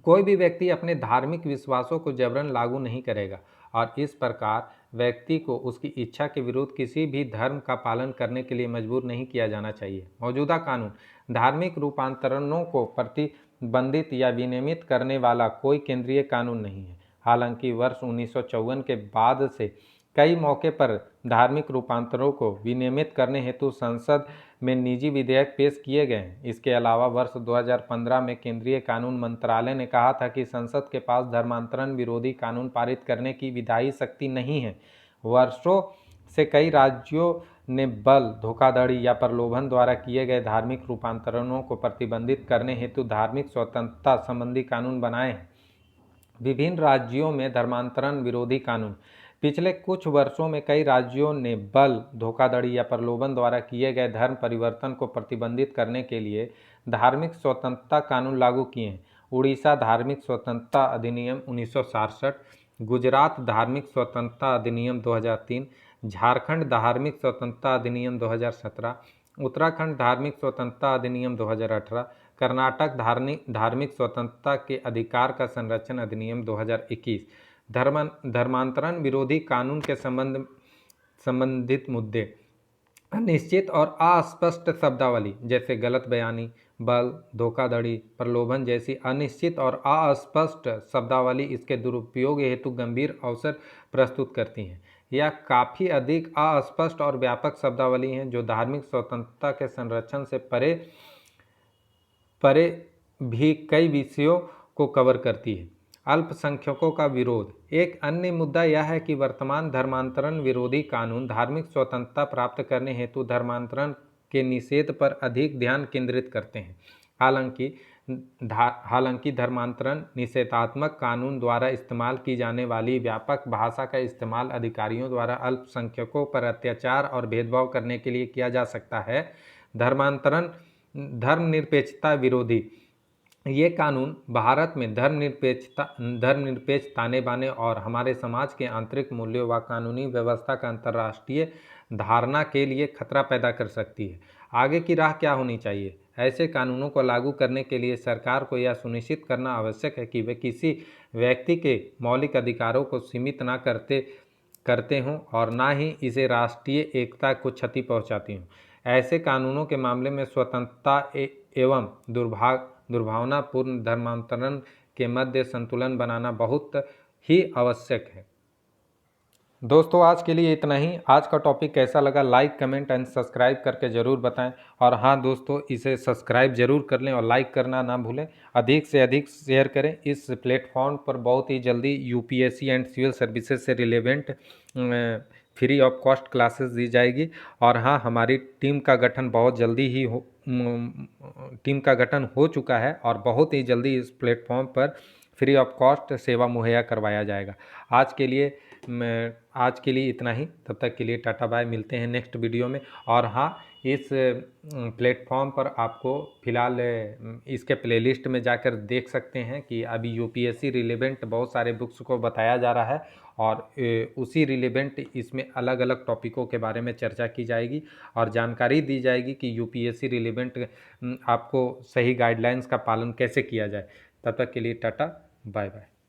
कोई भी व्यक्ति अपने धार्मिक विश्वासों को जबरन लागू नहीं करेगा और इस प्रकार व्यक्ति को उसकी इच्छा के विरुद्ध किसी भी धर्म का पालन करने के लिए मजबूर नहीं किया जाना चाहिए। मौजूदा कानून। धार्मिक रूपांतरणों को प्रतिबंधित या विनियमित करने वाला कोई केंद्रीय कानून नहीं है। हालांकि वर्ष 1954 के बाद से कई मौके पर धार्मिक रूपांतरों को विनियमित करने हेतु संसद में निजी विधेयक पेश किए गए हैं। इसके अलावा वर्ष 2015 में केंद्रीय कानून मंत्रालय ने कहा था कि संसद के पास धर्मांतरण विरोधी कानून पारित करने की विधायी शक्ति नहीं है। वर्षों से कई राज्यों ने बल, धोखाधड़ी या प्रलोभन द्वारा किए गए धार्मिक रूपांतरणों को प्रतिबंधित करने हेतु धार्मिक स्वतंत्रता संबंधी कानून बनाए हैं। विभिन्न राज्यों में धर्मांतरण विरोधी कानून। पिछले कुछ वर्षों में कई राज्यों ने बल, धोखाधड़ी या प्रलोभन द्वारा किए गए धर्म परिवर्तन को प्रतिबंधित करने के लिए धार्मिक स्वतंत्रता कानून लागू किए हैं। उड़ीसा धार्मिक स्वतंत्रता अधिनियम 1967, गुजरात धार्मिक स्वतंत्रता अधिनियम 2003, झारखंड धार्मिक स्वतंत्रता अधिनियम 2017, उत्तराखंड धार्मिक स्वतंत्रता अधिनियम 2018, कर्नाटक धार्मिक स्वतंत्रता के अधिकार का संरक्षण अधिनियम 2021। धर्मांतरण विरोधी कानून के संबंधित मुद्दे। अनिश्चित और अस्पष्ट शब्दावली जैसे गलत बयानी, बल, धोखाधड़ी, प्रलोभन जैसी अनिश्चित और अस्पष्ट शब्दावली इसके दुरुपयोग हेतु गंभीर अवसर प्रस्तुत करती हैं। यह काफ़ी अधिक अस्पष्ट और व्यापक शब्दावली हैं जो धार्मिक स्वतंत्रता के संरक्षण से परे भी कई विषयों को कवर करती है। अल्पसंख्यकों का विरोध। एक अन्य मुद्दा यह है कि वर्तमान धर्मांतरण विरोधी कानून धार्मिक स्वतंत्रता प्राप्त करने हेतु धर्मांतरण के निषेध पर अधिक ध्यान केंद्रित करते हैं। हालांकि धर्मांतरण निषेधात्मक कानून द्वारा इस्तेमाल की जाने वाली व्यापक भाषा का इस्तेमाल अधिकारियों द्वारा अल्पसंख्यकों पर अत्याचार और भेदभाव करने के लिए किया जा सकता है। धर्मांतरण धर्मनिरपेक्षता विरोधी, ये कानून भारत में धर्मनिरपेक्ष ताने बाने और हमारे समाज के आंतरिक मूल्यों व कानूनी व्यवस्था का अंतर्राष्ट्रीय धारणा के लिए खतरा पैदा कर सकती है। आगे की राह क्या होनी चाहिए? ऐसे कानूनों को लागू करने के लिए सरकार को यह सुनिश्चित करना आवश्यक है कि वे किसी व्यक्ति के मौलिक अधिकारों को सीमित न करते हों और न ही इसे राष्ट्रीय एकता को क्षति पहुंचाती हों। ऐसे कानूनों के मामले में स्वतंत्रता एवं दुर्भावनापूर्ण धर्मांतरण के मध्य संतुलन बनाना बहुत ही आवश्यक है। दोस्तों, आज के लिए इतना ही। आज का टॉपिक कैसा लगा लाइक, कमेंट एंड सब्सक्राइब करके ज़रूर बताएं। और हाँ दोस्तों, इसे सब्सक्राइब जरूर कर लें और लाइक करना ना भूलें। अधिक से अधिक शेयर करें। इस प्लेटफॉर्म पर बहुत ही जल्दी यूपीएससी एंड सिविल सर्विसेज से relevant free of cost classes दी जाएगी। और हाँ, हमारी टीम का गठन बहुत जल्दी ही हो चुका है और बहुत ही जल्दी इस प्लेटफॉर्म पर फ्री ऑफ कॉस्ट सेवा मुहैया करवाया जाएगा। आज के लिए इतना ही। तब तक के लिए टाटा बाय, मिलते हैं नेक्स्ट वीडियो में। और हाँ, इस प्लेटफॉर्म पर आपको फ़िलहाल इसके प्लेलिस्ट में जाकर देख सकते हैं कि अभी यूपीएससी रिलेवेंट बहुत सारे बुक्स को बताया जा रहा है और उसी रिलेवेंट इसमें अलग अलग टॉपिकों के बारे में चर्चा की जाएगी और जानकारी दी जाएगी कि यूपीएससी रिलेवेंट आपको सही गाइडलाइंस का पालन कैसे किया जाए। तब तक के लिए टाटा बाय बाय।